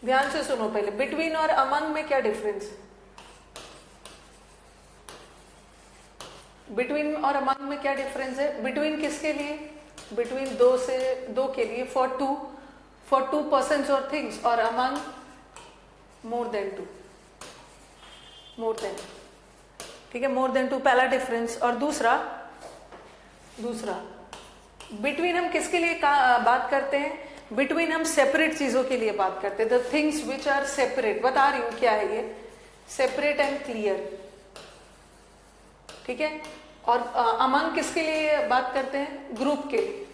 ध्यान से सुनो पहले, बिटवीन और अमंग में क्या डिफरेंस? बिटवीन और अमंग में क्या डिफरेंस है? बिटवीन किसके लिए? बिटवीन दो के लिए, फॉर टू पर्सन्स और थिंग्स, और अमंग मोर देन टू, ठीक है, मोर देन टू, पहला डिफरेंस। और दूसरा बिटवीन हम किसके लिए बात करते हैं? बिटवीन हम सेपरेट चीजों के लिए बात करते हैं। The things which are separate, बता रही हूं क्या है ये, सेपरेट एंड क्लियर, ठीक है। और अमंग किसके लिए बात करते हैं? ग्रुप के लिए।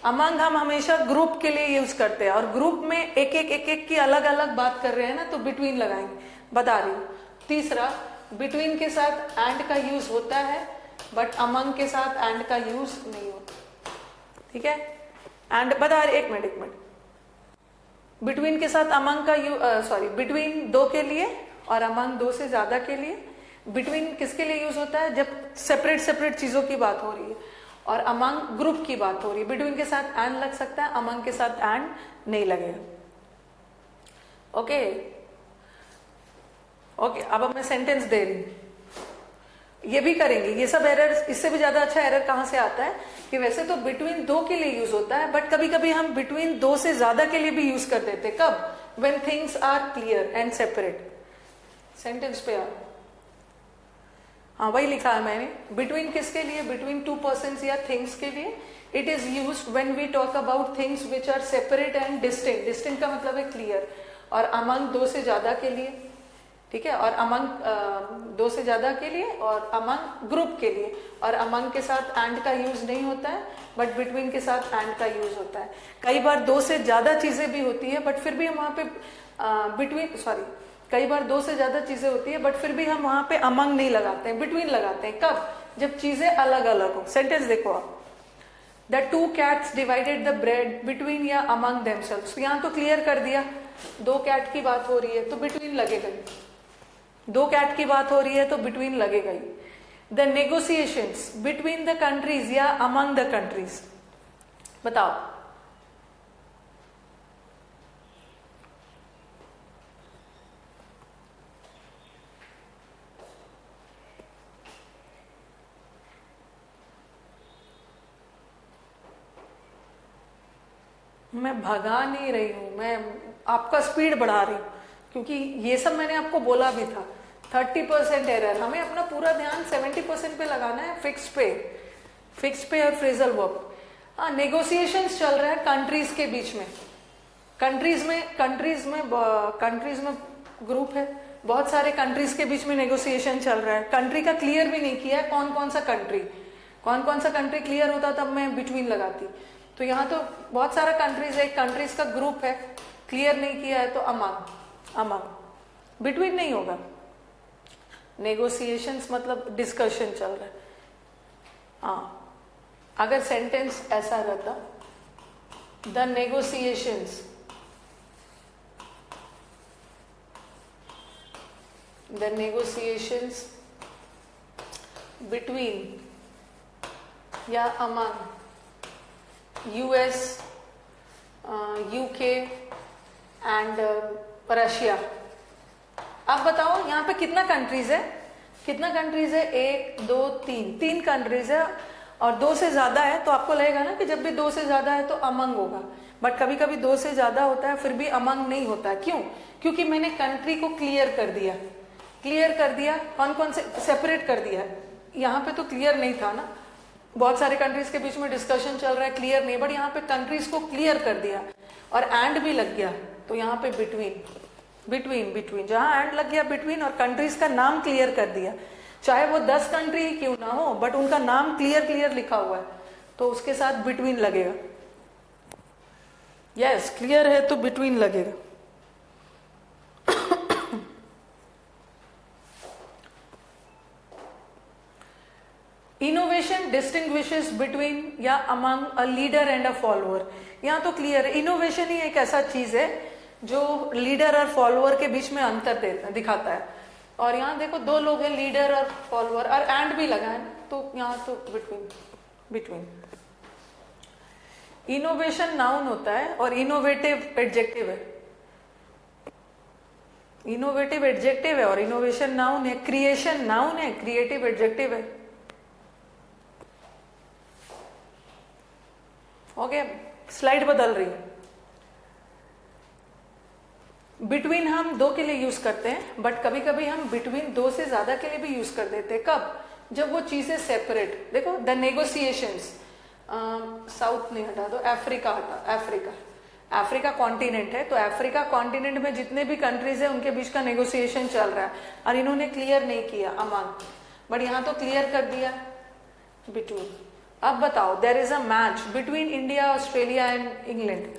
अमंग हम हमेशा ग्रुप के लिए यूज करते हैं, और ग्रुप में एक की अलग अलग बात कर रहे हैं ना, तो बिटवीन लगाएंगे, बता रही हूं। तीसरा, बिटवीन के साथ एंड का यूज होता है, बट अमंग के साथ एंड का यूज नहीं होता, ठीक है। एंड बता रहे, एक मिनट, बिटवीन के साथ अमंग का बिटवीन दो के लिए और अमंग दो से ज्यादा के लिए। बिटवीन किसके लिए यूज होता है? जब सेपरेट चीजों की बात हो रही है, और अमंग ग्रुप की बात हो रही है। बिटवीन के साथ एंड लग सकता है, अमंग के साथ एंड नहीं लगेगा। ओके, अब मैं सेंटेंस दे रही हूं, ये भी करेंगे। ये सब एरर, इससे भी ज्यादा अच्छा एरर कहां से आता है कि वैसे तो बिटवीन दो के लिए यूज होता है, बट कभी कभी हम बिटवीन दो से ज्यादा के लिए भी यूज कर देते। कब? When things are clear and separate. Sentence पे आओ। हाँ, वही लिखा है मैंने। बिटवीन किसके लिए? बिटवीन टू पर्सन्स या थिंग्स के लिए। It is used when we talk about things which are separate and distinct. Distinct का मतलब है क्लियर। और अमंग दो से ज्यादा के लिए, ठीक है। और अमंग दो से ज्यादा के लिए, और अमंग ग्रुप के लिए। और अमंग के साथ एंड का यूज नहीं होता है, बट बिटवीन के साथ एंड का यूज होता है। कई बार दो से ज्यादा चीजें भी होती है, बट फिर भी हम वहां पे कई बार दो से ज्यादा चीजें होती है, बट फिर भी हम वहां पे अमंग नहीं लगाते हैं, बिटवीन लगाते हैं। कब? जब चीजें अलग अलग हो। सेंटेंस देखो आप। The two cats divided the bread between या अमंग देमसेल्व्स। यहां तो क्लियर कर दिया, दो कैट की बात हो रही है तो बिटवीन लगेगा ही। दो कैट की बात हो रही है तो बिटवीन लगेगा ही। The negotiations between the countries या अमंग द कंट्रीज, बताओ। मैं भगा नहीं रही हूं, मैं आपका स्पीड बढ़ा रही हूं, क्योंकि ये सब मैंने आपको बोला भी था। 30% एरर, हमें अपना पूरा ध्यान 70% पे लगाना है। फिक्स पे और फ्रेजल वर्ब। नेगोशिएशंस चल रहा है कंट्रीज के बीच में। कंट्रीज में ग्रुप है, बहुत सारे कंट्रीज के बीच में नेगोशिएशन चल रहा है। कंट्री का क्लियर भी नहीं किया है, कौन कौन सा कंट्री क्लियर होता तब मैं बिटवीन लगाती। तो यहाँ तो बहुत सारा कंट्रीज है, कंट्रीज का ग्रुप है, क्लियर नहीं किया है तो अमंग, बिटवीन नहीं होगा। नेगोशिएशंस मतलब डिस्कशन चल रहा है। हाँ, अगर सेंटेंस ऐसा रहता, द नेगोशिएशंस बिटवीन या among US, UK and Russia. अब बताओ यहाँ पे कितना कंट्रीज है? 1 2 3 कंट्रीज है, और दो से ज्यादा है तो आपको लगेगा ना कि जब भी दो से ज्यादा है तो अमंग होगा। बट कभी कभी दो से ज्यादा होता है फिर भी अमंग नहीं होता है। क्यों? क्योंकि मैंने कंट्री को क्लियर कर दिया। कौन से सेपरेट कर दिया। यहाँ पे तो क्लियर नहीं था ना, बहुत सारे कंट्रीज के बीच में डिस्कशन चल रहा है, क्लियर नहीं, बट यहाँ पे कंट्रीज को क्लियर कर दिया और एंड भी लग गया, तो यहाँ पे बिटवीन जहां एंड लग गया बिटवीन, और कंट्रीज का नाम क्लियर कर दिया। चाहे वो 10 कंट्री ही क्यों ना हो, बट उनका नाम क्लियर लिखा हुआ है तो उसके साथ बिटवीन लगेगा। यस, क्लियर है तो बिटवीन लगेगा। इनोवेशन डिस्टिंग्विशेस बिटवीन या among a leader and a follower. यहाँ तो क्लियर है, इनोवेशन ही एक ऐसा चीज है जो लीडर और फॉलोअर के बीच में अंतर दिखाता है। और यहाँ देखो दो लोग हैं, लीडर और फॉलोअर, और एंड भी लगा है ना, तो यहाँ तो बिटवीन। बिटवीन इनोवेशन नाउन होता है और इनोवेटिव एडजेक्टिव है। इनोवेटिव एडजेक्टिव है और इनोवेशन नाउन है। क्रिएशन नाउन है, क्रिएटिव एडजेक्टिव है। ओके, स्लाइड बदल रही है। बिटवीन हम दो के लिए यूज करते हैं, बट कभी कभी हम बिटवीन दो से ज्यादा के लिए भी यूज कर देते हैं। कब? जब वो चीजें सेपरेट। देखो द नेगोशिएशंस, साउथ नहीं हटा दो, अफ्रीका हटा, अफ्रीका कॉन्टिनेंट है, तो अफ्रीका कॉन्टिनेंट में जितने भी कंट्रीज है उनके बीच का नेगोशिएशन चल रहा है और इन्होंने क्लियर नहीं किया अमंग, बट यहां तो क्लियर कर दिया बिटवीन। अब बताओ, there is a match between India, Australia and England.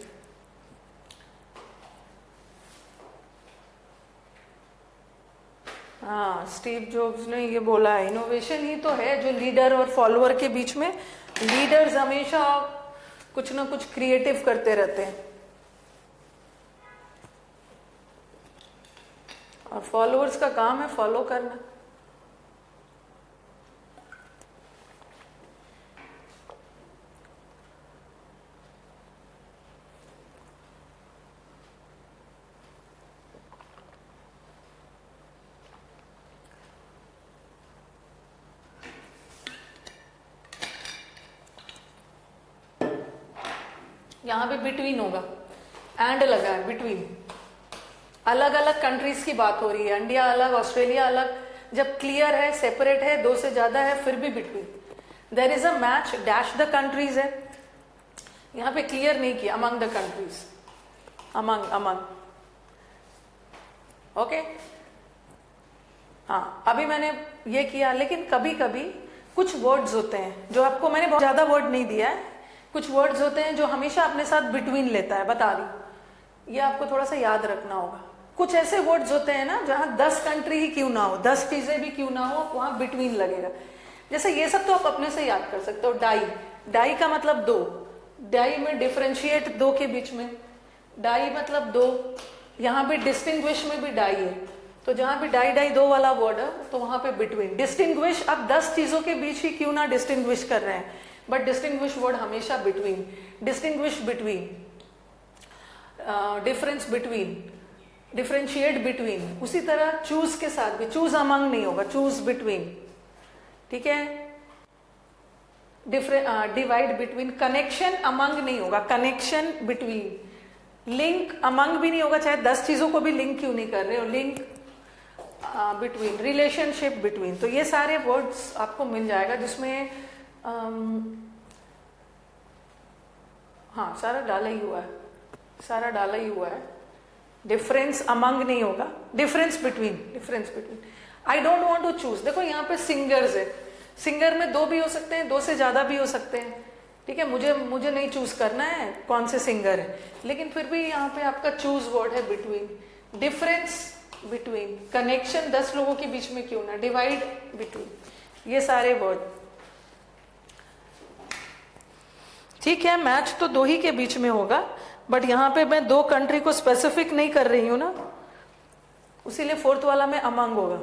हाँ, स्टीव जॉब्स ने ये बोला है, इनोवेशन ही तो है जो लीडर और फॉलोअर के बीच में, लीडर्स हमेशा कुछ ना कुछ क्रिएटिव करते रहते हैं और फॉलोअर्स का काम है फॉलो करना। यहां पे बिटवीन होगा, एंड लगा है, बिटवीन। अलग अलग कंट्रीज की बात हो रही है, इंडिया अलग, ऑस्ट्रेलिया अलग। जब क्लियर है, सेपरेट है, दो से ज्यादा है, फिर भी between. There is a match dash the countries है, यहां पे क्लियर नहीं किया, among the countries, among. Okay, हाँ, अभी मैंने ये किया, लेकिन कभी कभी कुछ वर्ड्स होते हैं जो आपको, मैंने बहुत ज्यादा वर्ड नहीं दिया है, कुछ वर्ड्स होते हैं जो हमेशा अपने साथ बिटवीन लेता है, बता रही हूं, ये आपको थोड़ा सा याद रखना होगा। कुछ ऐसे वर्ड्स होते हैं ना, जहां 10 कंट्री ही क्यों ना हो, 10 चीजें भी क्यों ना हो, वहां बिटवीन लगेगा। जैसे ये सब तो आप अपने से याद कर सकते हो। डाई, डाई का मतलब दो, डाई में डिफरेंशिएट दो के बीच में, डाई मतलब दो। यहां पे डिस्टिंग्विश में भी डाई है, तो जहां भी डाई डाई दो वाला वर्ड है तो वहां पे बिटवीन। डिस्टिंग्विश, अब 10 चीजों के बीच ही क्यों ना डिस्टिंग्विश कर रहे हैं, बट डिस्टिंग्विश वर्ड हमेशा between, distinguish between, difference between, differentiate between. उसी तरह चूज के साथ भी, चूज अमंग नहीं होगा, चूज बिटवीन, ठीक है। डिवाइड बिटवीन, कनेक्शन अमंग नहीं होगा, कनेक्शन बिटवीन। लिंक अमंग भी नहीं होगा, चाहे 10 चीजों को भी लिंक क्यों नहीं कर रहे हो, लिंक बिटवीन, रिलेशनशिप बिटवीन। तो ये सारे वर्ड्स आपको मिल जाएगा जिसमें हाँ, सारा डाला ही हुआ है, सारा डाला ही हुआ है। डिफरेंस अमंग नहीं होगा, difference between, difference between. I don't want to choose, देखो यहाँ पे सिंगर्स है, सिंगर में दो भी हो सकते हैं, दो से ज्यादा भी हो सकते हैं, ठीक है। मुझे नहीं चूज करना है कौन से सिंगर है, लेकिन फिर भी यहाँ पे आपका चूज वर्ड है बिटवीन। डिफरेंस बिटवीन, कनेक्शन 10 लोगों के बीच में क्यों ना, डिवाइड बिटवीन, ये सारे वर्ड, ठीक है। मैच तो दो ही के बीच में होगा, बट यहां पे मैं दो कंट्री को स्पेसिफिक नहीं कर रही हूं ना, उसीलिए फोर्थ वाला में अमंग होगा।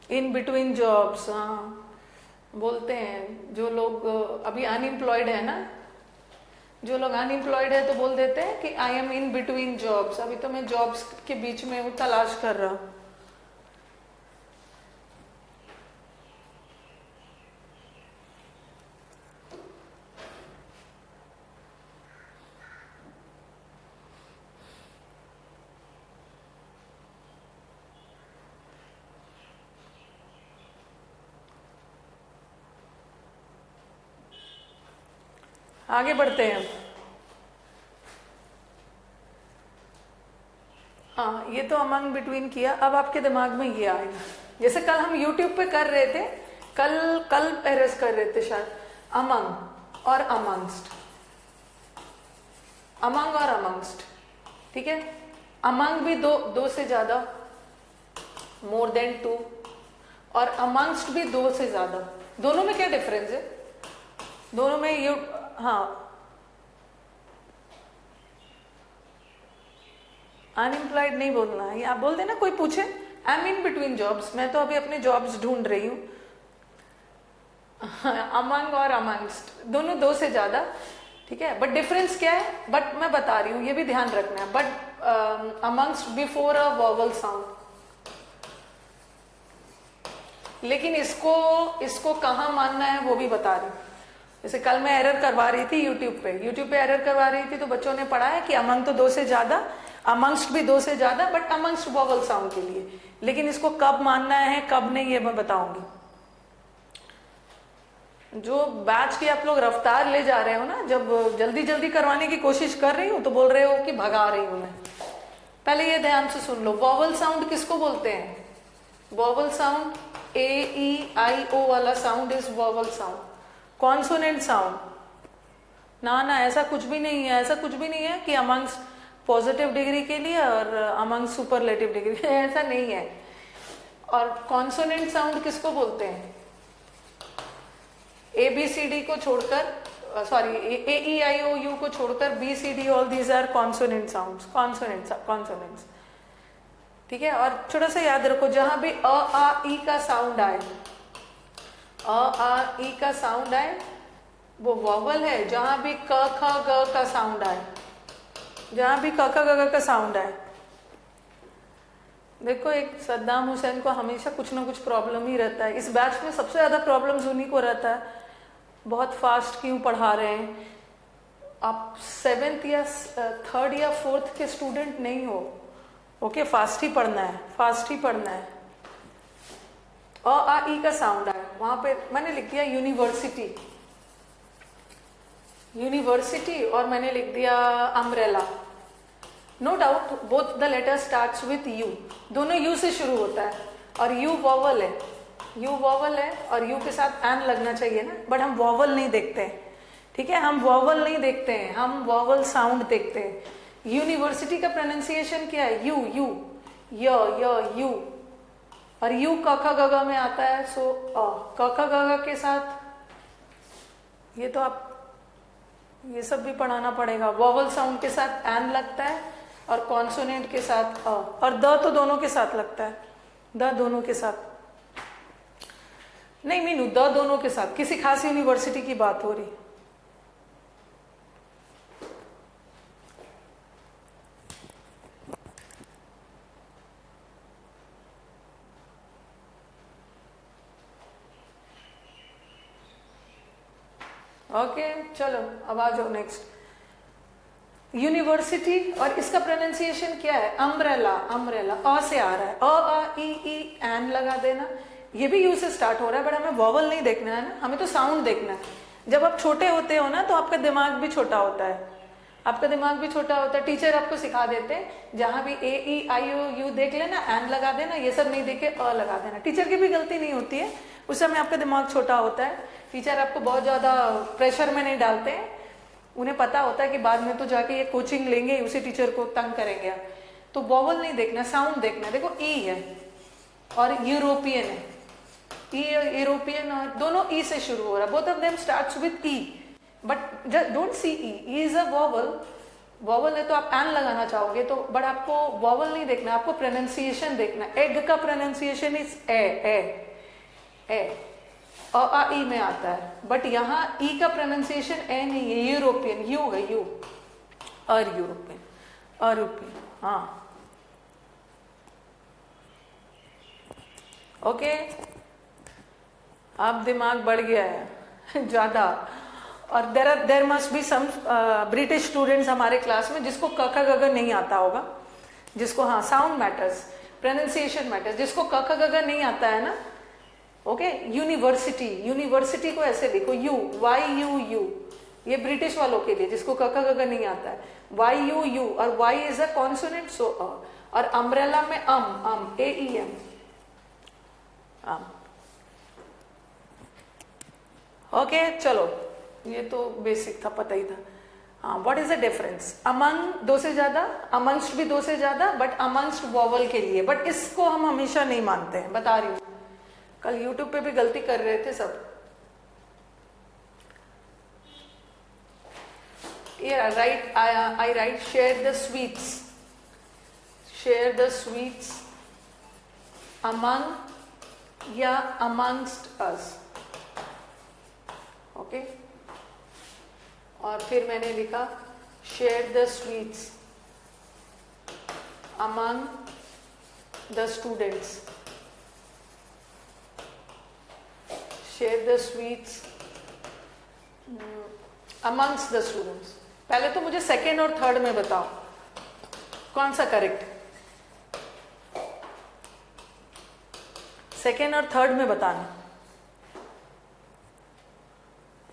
इन बिटवीन जॉब्स, हाँ बोलते हैं, जो लोग अभी अनएम्प्लॉयड है ना, जो लोग अनएम्प्लॉयड है तो बोल देते हैं कि I am in between jobs, अभी तो मैं जॉब्स के बीच में हूं, तलाश कर रहा हूं। आगे बढ़ते हैं। हाँ, ये तो अमंग बिटवीन किया। अब आपके दिमाग में ये आएगा, जैसे कल हम YouTube पे कर रहे थे, कल एरर्स कर रहे थे शायद, अमंग और अमंगस्ट, अमंग और अमंगस्ट, ठीक है। अमंग भी दो से ज्यादा, मोर देन 2, और अमंगस्ट भी 2 से ज्यादा। दोनों में क्या डिफरेंस है, दोनों में ये, हाँ अनएम्प्लॉयड नहीं बोलना है, आप बोल देना कोई पूछे I am in between jobs, मैं तो अभी अपने जॉब्स ढूंढ रही हूँ। अमंग और अमंगस्ट दोनों दो से ज्यादा, ठीक है, बट डिफरेंस क्या है, बट मैं बता रही हूँ, ये भी ध्यान रखना है, but amongst before a vowel sound. लेकिन इसको कहाँ मानना है वो भी बता रही हूँ। जैसे कल मैं एरर करवा रही थी यूट्यूब पे एरर करवा रही थी, तो बच्चों ने पढ़ा है कि अमंग तो दो से ज्यादा, अमंगस्ट भी दो से ज्यादा, बट अमंगस्ट वॉवल साउंड के लिए। लेकिन इसको कब मानना है कब नहीं, ये मैं बताऊंगी। जो बैच की आप लोग रफ्तार ले जा रहे हो ना, जब जल्दी जल्दी करवाने की कोशिश कर रही हूँ तो बोल रहे हो कि भगा रही हूं मैं। पहले ये ध्यान से सुन लो, वॉवल साउंड किसको बोलते हैं? वॉवल साउंड AEIO वाला sound is vowel sound. Consonant sound ना ऐसा कुछ भी नहीं है, ऐसा कुछ भी नहीं है कि अमंग्स पॉजिटिव डिग्री के लिए और अमंग्स सुपरलेटिव डिग्री ऐसा नहीं है। और कॉन्सोनेंट साउंड किसको बोलते हैं? ABCD को छोड़कर, सॉरी AEIOU को छोड़कर BCD, all these are consonant sounds, consonants, ठीक है। और छोटा सा याद रखो, जहां भी अ आ ई का साउंड आए, अ आ ई का साउंड आए वो वॉवल है। जहां भी क ख ग का साउंड आए, जहां भी क ख ग का साउंड आए, देखो एक सद्दाम हुसैन को हमेशा कुछ ना कुछ प्रॉब्लम ही रहता है। इस बैच में सबसे ज्यादा प्रॉब्लम्स उन्हीं को रहता है, बहुत फास्ट क्यों पढ़ा रहे हैं। आप 7th या 3rd या 4th के स्टूडेंट नहीं हो, ओके, फास्ट ही पढ़ना है, फास्ट ही पढ़ना है। अ आ ई का साउंड आया, वहां पे मैंने लिख दिया यूनिवर्सिटी, यूनिवर्सिटी, और मैंने लिख दिया umbrella. No doubt both the letter starts with U, दोनों यू से शुरू होता है, और यू वॉवल है, यू वॉवल है, और यू के साथ एन लगना चाहिए ना, बट हम वॉवल नहीं देखते हैं, ठीक है, हम वॉवल नहीं देखते हैं, हम वॉवल साउंड देखते हैं। यूनिवर्सिटी का प्रोनाउंसिएशन क्या है? यू, यू, यू, और यू क ख ग घ में आता है, सो क ख ग घ के साथ ये तो आप ये सब भी पढ़ाना पड़ेगा। वॉवल साउंड के साथ एन लगता है, और कॉन्सोनेंट के साथ अ, और द तो दोनों के साथ लगता है, द दोनों के साथ नहीं मीनू, द दोनों के साथ। किसी खास यूनिवर्सिटी की बात हो रही, ओके चलो अब आ जाओ नेक्स्ट। यूनिवर्सिटी, और इसका प्रोनाउंसिएशन क्या है? अम्ब्रेला, अम्ब्रेला, अ से आ रहा है, अ आ ई एन लगा देना। ये भी यू से स्टार्ट हो रहा है, बट हमें वॉवल नहीं देखना है ना, हमें तो साउंड देखना है। जब आप छोटे होते हो ना, तो आपका दिमाग भी छोटा होता है, आपका दिमाग भी छोटा होता है। टीचर आपको सिखा देते हैं, जहां भी AEIOU देख लेना, एन लगा देना, ये सब नहीं देखे अ लगा देना। टीचर की भी गलती नहीं होती है, उस समय आपका दिमाग छोटा होता है। टीचर आपको बहुत ज्यादा प्रेशर में नहीं डालते हैं, उन्हें पता होता है कि बाद में तो जाके ये कोचिंग लेंगे, उसी टीचर को तंग करेंगे आप। तो वॉवल नहीं देखना, साउंड देखना। देखो ई है और यूरोपियन है, ई यूरोपियन, और दोनों ई से शुरू हो रहा है, both of them starts with E, but don't see E is a vowel. Vowel है तो आप एन लगाना चाहोगे तो, बट आपको वॉवल नहीं देखना, आपको प्रोनाउंसिएशन देखना। एग का प्रोनाउंसिएशन इज ए, अ आ ई में आता है, बट यहाँ ई का प्रोनाउंसिएशन ए नहीं है, यूरोपियन, यू है, यू, और यूरोपियन, और यूरोपियन, हाँ, ओके। अब दिमाग बढ़ गया है ज्यादा। और there must be some British students हमारे क्लास में जिसको क ख ग घ नहीं आता होगा, जिसको, हाँ, साउंड मैटर्स, प्रोनाउंसिएशन मैटर्स, जिसको क ख ग घ नहीं आता है ना, ओके। यूनिवर्सिटी, यूनिवर्सिटी को ऐसे लिखो, यू, YUU, ये ब्रिटिश वालों के लिए जिसको क ख ग घ नहीं आता है। YUU, और Y इज अ कॉन्सोनेंट, सो अ। और अम्ब्रेला में AEM, ओके चलो, ये तो बेसिक था, पता ही था। हाँ, what is the difference? Among दो से ज्यादा, अमंगस्ट भी दो से ज्यादा, बट अमंगस्ट वॉवल के लिए, बट इसको हम हमेशा नहीं मानते हैं, बता रही हूँ। कल यूट्यूब पे भी गलती कर रहे थे सब। I write share the sweets, share the sweets among या अमंगस्ट अस, ओके। और फिर मैंने लिखा share the sweets among the students, share the sweets amongst the students. पहले तो मुझे सेकेंड और थर्ड में बताओ कौन सा करेक्ट, सेकेंड और थर्ड में बताना।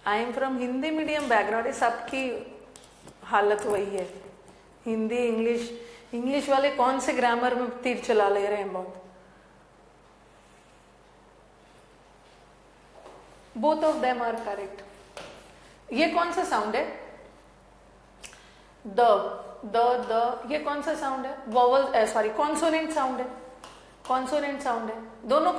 I am from Hindi medium background, सबकी हालत वही है। हिंदी इंग्लिश, इंग्लिश वाले कौन से ग्रामर में तीर चला ले रहे हैं बहुत। Both of them are correct. ये कौन सा साउंड है? द ये कौन सा साउंड है? वोवल, सॉरी कॉन्सोनेंट साउंड है, कॉन्सोनेंट साउंड है, दोनों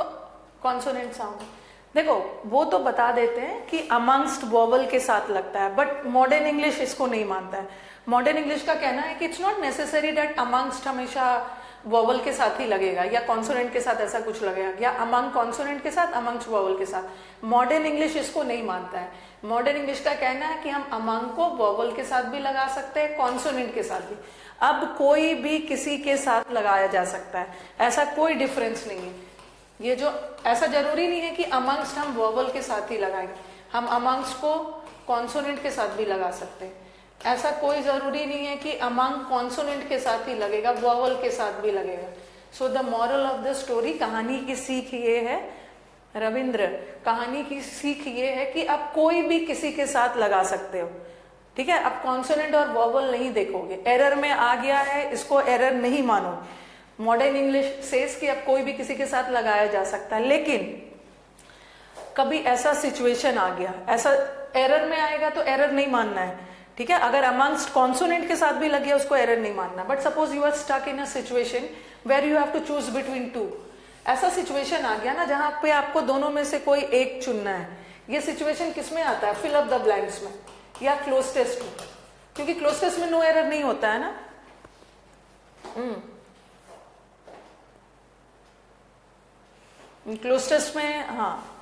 कॉन्सोनेंट साउंड है। देखो वो तो बता देते हैं कि अमंगस्ट वोवल के साथ लगता है, बट मॉडर्न इंग्लिश इसको नहीं मानता है। मॉडर्न इंग्लिश का कहना है कि it's not necessary that amongst हमेशा वोवल के साथ ही लगेगा या कॉन्सोनेंट के साथ ऐसा कुछ लगेगा, या अमंग कॉन्सोनेंट के साथ अमंगस्ट वोवल के साथ। मॉडर्न इंग्लिश इसको नहीं मानता है। मॉडर्न इंग्लिश का कहना है कि हम अमंग को वोवल के साथ भी लगा सकते हैं, कॉन्सोनेंट के साथ भी। अब कोई भी किसी के साथ लगाया जा सकता है, ऐसा कोई डिफरेंस नहीं है। ये जो ऐसा जरूरी नहीं है कि अमंगस्ट हम वोवल के साथ ही लगाएंगे, हम अमंगस्ट को कॉन्सोनेंट के साथ भी लगा सकते हैं। ऐसा कोई जरूरी नहीं है कि अमंग कॉन्सोनेंट के साथ ही लगेगा, वोवल के साथ भी लगेगा। So the moral of the story, कहानी की सीख ये है, रविंद्र, कहानी की सीख ये है कि आप कोई भी किसी के साथ लगा सकते हो, ठीक है। आप कॉन्सोनेंट और वोवल नहीं देखोगे। एरर में आ गया है, इसको एरर नहीं मानो। मॉडर्न इंग्लिश सेज कि अब कोई भी किसी के साथ लगाया जा सकता है, लेकिन कभी ऐसा सिचुएशन आ गया, ऐसा एरर में आएगा तो एरर नहीं मानना है, ठीक है। अगर अमंगस्ट कॉन्सोनेंट के साथ भी लग गया उसको एरर नहीं मानना। But suppose you are stuck in a situation where you have to choose between two, ऐसा सिचुएशन आ गया ना जहां पे आपको दोनों में से कोई एक चुनना है। ये सिचुएशन किस में आता है? फिल अप द ब्लैंक्स में या क्लोज टेस्ट में, क्योंकि क्लोज टेस्ट में नो एरर नहीं होता है ना। क्लोज टेस्ट में हाँ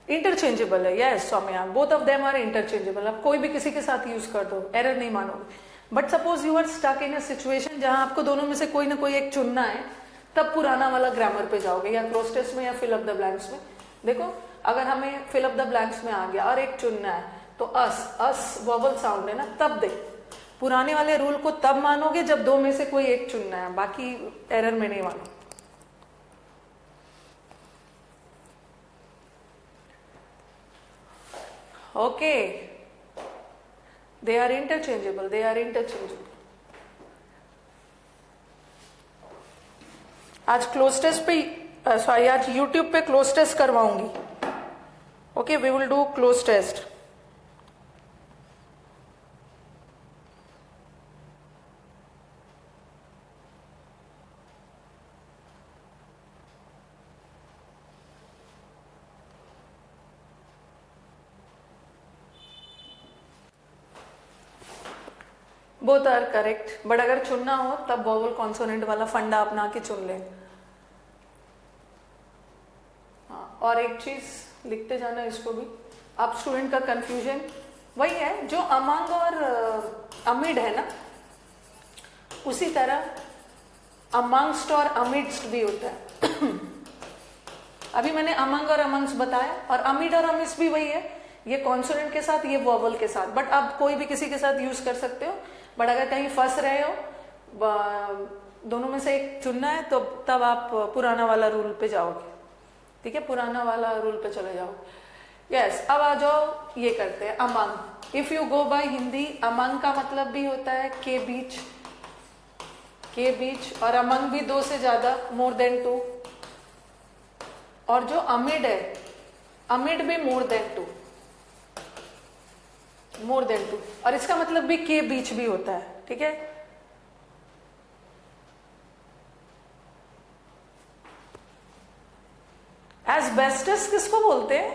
इंटरचेंजेबल है, yes Saumya, both of them are interchangeable. आप कोई भी किसी के साथ यूज कर दो, एरर नहीं मानोगे। But suppose you are stuck in a situation जहां आपको दोनों में से कोई ना कोई एक चुनना है, तब पुराना वाला ग्रामर पे जाओगे, या क्लोज टेस्ट में या फिल अप द ब्लैंक्स में। देखो अगर हमें फिल अप द ब्लैंक्स में आ गया और एक चुनना है तो अस वोवल साउंड है ना, तब देख पुराने वाले रूल को तब मानोगे जब दो में से कोई एक चुनना है, बाकी एरर में नहीं मानो। Okay, they are interchangeable, they are interchangeable. आज क्लोज टेस्ट पे, सॉरी आज यूट्यूब पे क्लोज टेस्ट करवाऊंगी। Okay, we will do cloze test. Both are correct, but अगर चुनना हो तब वोवल कॉन्सोनेंट वाला फंडा अपना के चुन ले। हाँ, और एक चीज लिखते जाना इसको भी, आप स्टूडेंट का कंफ्यूजन वही है जो अमंग और अमिड है ना, उसी तरह अमंगस्ट और अमिडस्ट भी होता है। अभी मैंने अमंग और अमंगस्ट बताया, और अमिड और अमिडस्ट भी वही है, ये कॉन्सोनेंट के साथ, ये वोवल के साथ। बट आप कोई भी किसी के साथ यूज कर सकते हो। बट अगर कहीं फंस रहे हो, दोनों में से एक चुनना है, तो तब आप पुराना वाला रूल पे जाओगे, ठीक है, पुराना वाला रूल पे चले जाओ। यस, अब आ जाओ, ये करते हैं among. If you go by Hindi, among का मतलब भी होता है के बीच, के बीच, और अमंग भी दो से ज्यादा, मोर देन टू। और जो अमिड है, अमिड भी more than two, more than two, और इसका मतलब भी के बीच भी होता है, ठीक है। एस्बेस्टस किसको बोलते हैं?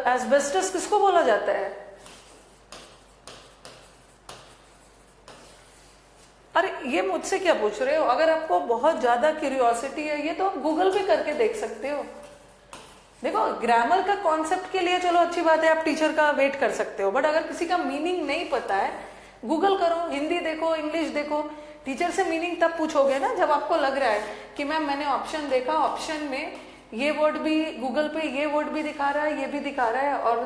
एस्बेस्टस किसको बोला जाता है? अरे ये मुझसे क्या पूछ रहे हो? अगर आपको बहुत ज्यादा क्यूरियोसिटी है ये तो आप गूगल भी करके देख सकते हो। देखो ग्रामर का कॉन्सेप्ट के लिए चलो अच्छी बात है, आप टीचर का वेट कर सकते हो, बट अगर किसी का मीनिंग नहीं पता है गूगल करो, हिंदी देखो, इंग्लिश देखो। टीचर से मीनिंग तब पूछोगे ना जब आपको लग रहा है कि मैम मैंने ऑप्शन देखा, ऑप्शन में ये वर्ड भी, गूगल पे ये वर्ड भी दिखा रहा है, ये भी दिखा रहा है, और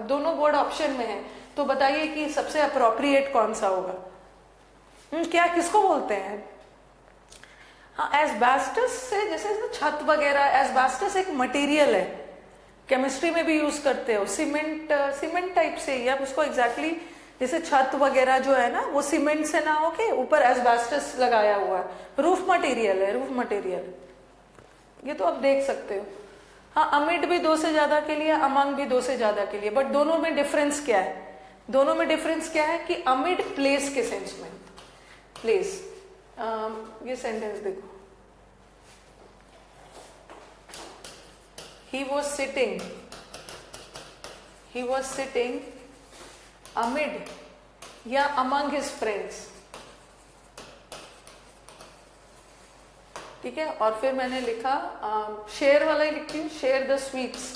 दोनों वर्ड ऑप्शन में है, तो बताइए कि सबसे अप्रोप्रिएट कौन सा होगा? क्या किसको बोलते हैं? हाँ, एस्बेस्टस से, जैसे छत वगैरह, एस्बेस्टस एक मटेरियल है, केमिस्ट्री में भी यूज करते हो, सीमेंट टाइप से ही। आप उसको एग्जैक्टली जैसे छत वगैरह जो है ना वो सीमेंट से ना होके ऊपर एस्बेस्टस लगाया हुआ है, रूफ मटेरियल है, रूफ मटेरियल। ये तो आप देख सकते हो। हाँ, अमिड भी 2 से ज्यादा के लिए, अमंग भी 2 से ज्यादा के लिए, बट दोनों में डिफरेंस क्या है? दोनों में डिफरेंस क्या है कि अमिड प्लेस के सेंस में, प्लेस। ये सेंटेंस देखो, he was sitting amid या among his friends, ठीक है। और फिर मैंने लिखा शेयर वाला ही लिखती हूँ, शेयर द स्वीट्स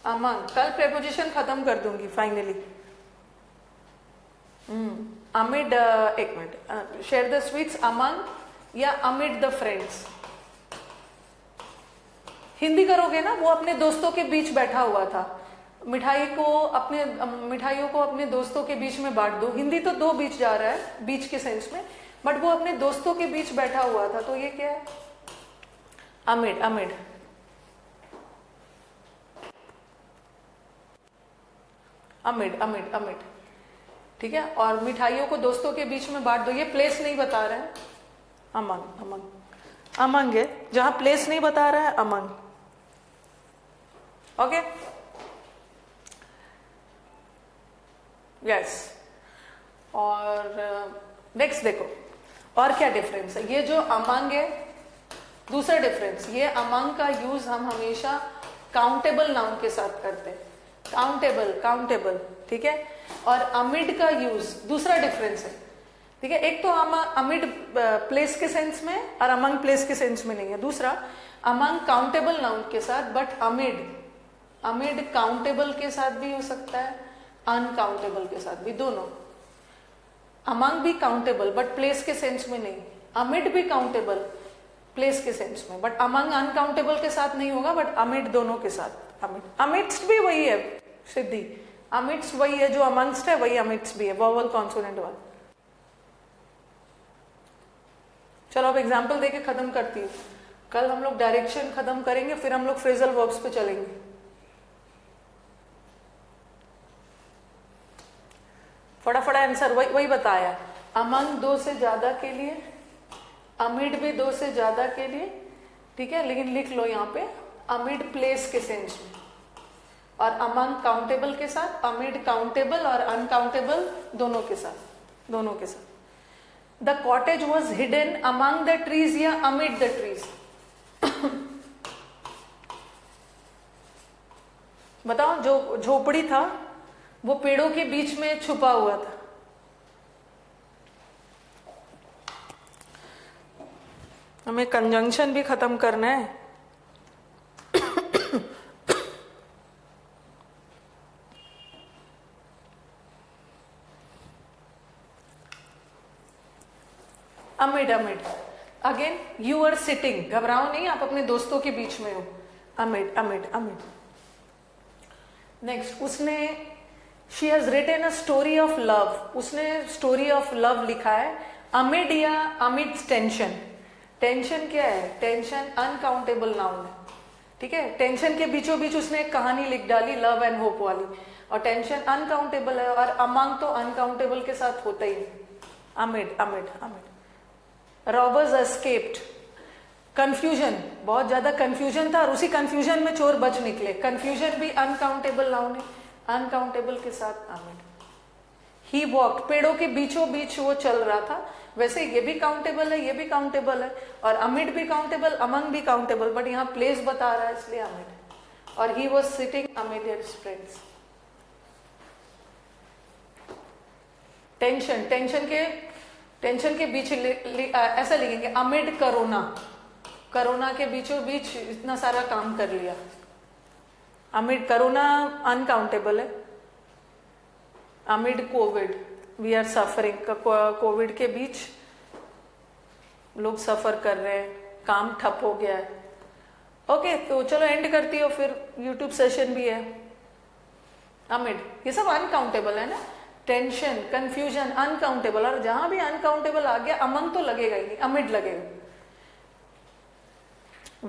among। कल प्रेपोजिशन खत्म कर दूंगी फाइनली। amid, एक minute, share the sweets among या amid द फ्रेंड्स। हिंदी करोगे ना, वो अपने दोस्तों के बीच बैठा हुआ था, मिठाइयों को अपने दोस्तों के बीच में बांट दो। हिंदी तो 2 बीच जा रहा है, बीच के सेंस में, बट वो अपने दोस्तों के बीच बैठा हुआ था, तो ये क्या है? Amid, amid. Amid, amid, amid, ठीक है। और मिठाइयों को दोस्तों के बीच में बांट दो, ये प्लेस नहीं बता रहा है, अमंग, अमंग, अमंग है, जहां प्लेस नहीं बता रहा है अमंग। Okay, yes. और नेक्स्ट देखो और क्या डिफरेंस है। ये जो अमंग है, दूसरा डिफरेंस, ये अमंग का यूज हम हमेशा काउंटेबल नाउन के साथ करते हैं, काउंटेबल, काउंटेबल, ठीक है। और अमिड का यूज, दूसरा डिफरेंस है, ठीक है। एक तो अमिड प्लेस के सेंस में और अमंग प्लेस के सेंस में नहीं है। दूसरा, अमंग काउंटेबल नाउन के साथ, बट अमिड काउंटेबल के साथ भी हो सकता है, अनकाउंटेबल के साथ भी, दोनों। अमंग भी काउंटेबल बट प्लेस के सेंस में नहीं, अमिड भी काउंटेबल प्लेस के सेंस में, बट अमंग अनकाउंटेबल के साथ नहीं होगा, बट अमिड दोनों के साथ। अमिड्स भी वही है सिद्धि, अमिड्स वही है जो अमंगस्ट है, वही अमिड्स भी है, वोवल कॉन्सोनेंट वाला। चलो अब एग्जाम्पल देके खत्म करती हूँ। कल हम लोग डायरेक्शन खत्म करेंगे, फिर हम लोग फ्रेजल वर्ब्स पे चलेंगे। फटाफट आंसर वही बताया, अमंग 2 से ज्यादा के लिए, अमिड भी 2 से ज्यादा के लिए, ठीक है। लेकिन लिख लो यहाँ पे अमिड प्लेस के सेंस में, और अमंग काउंटेबल के साथ, अमिड काउंटेबल और अनकाउंटेबल दोनों के साथ, दोनों के साथ। The cottage was hidden among the trees या अमिड द ट्रीज। बताओ, जो झोपड़ी था वो पेड़ों के बीच में छुपा हुआ था। हमें कंजंक्शन भी खत्म करना है। Amid, amid again, you are sitting, घबराओ नहीं, आप अपने दोस्तों के बीच में हो। Amid, amid, amid. नेक्स्ट, उसने, she has written a story of love, उसने स्टोरी ऑफ लव लिखा है। अमिड या अमिड्स टेंशन। टेंशन क्या है? टेंशन अनकाउंटेबल नाउन है, ठीक है। टेंशन के बीचों बीच उसने एक कहानी लिख डाली, लव एंड होप वाली, और टेंशन अनकाउंटेबल है, और अमंग तो अनकाउंटेबल के साथ होता ही है। Amid, amid, amid. Robbers escaped, confusion, बहुत ज्यादा कंफ्यूजन था और उसी कंफ्यूजन में चोर बच निकले। कंफ्यूजन भी अनकाउंटेबल नाउन है, अनकाउंटेबल के साथ अमिड। ही वॉक, पेड़ों के बीचों बीच वो चल रहा था, वैसे ये भी काउंटेबल है, ये भी काउंटेबल है, और अमिड भी काउंटेबल, अमंग भी काउंटेबल, बट यहाँ प्लेस बता रहा है इसलिए अमिड। और he was sitting amid his friends. Tension, tension के बीच ऐसा लिखेंगे अमिड कोरोना, कोरोना के बीचों बीच इतना सारा काम कर लिया। अमिड कोरोना अनकाउंटेबल है, amid COVID we are suffering, COVID के बीच लोग सफर कर रहे हैं, काम ठप हो गया है। ओके तो चलो एंड करती हो, फिर यूट्यूब सेशन भी है। अमिड ये सब अनकाउंटेबल है ना, टेंशन, कंफ्यूजन अनकाउंटेबल, और जहां भी अनकाउंटेबल आ गया अमन तो लगेगा ही नहीं, अमिड लगेगा।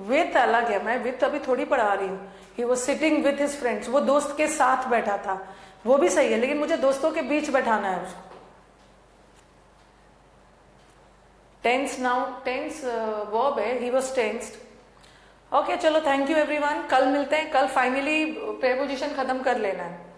विथ अलग है, मैं विथ अभी थोड़ी पढ़ा रही हूँ। He was sitting with his friends, वो दोस्त के साथ बैठा था, वो भी सही है, लेकिन मुझे दोस्तों के बीच बैठाना है उसको। टेंस नाउन, टेंस वर्ब है, ही वॉज टेंस्ड। ओके चलो थैंक यू एवरीवन, कल मिलते हैं। कल फाइनली प्रेपोजिशन खत्म कर लेना है।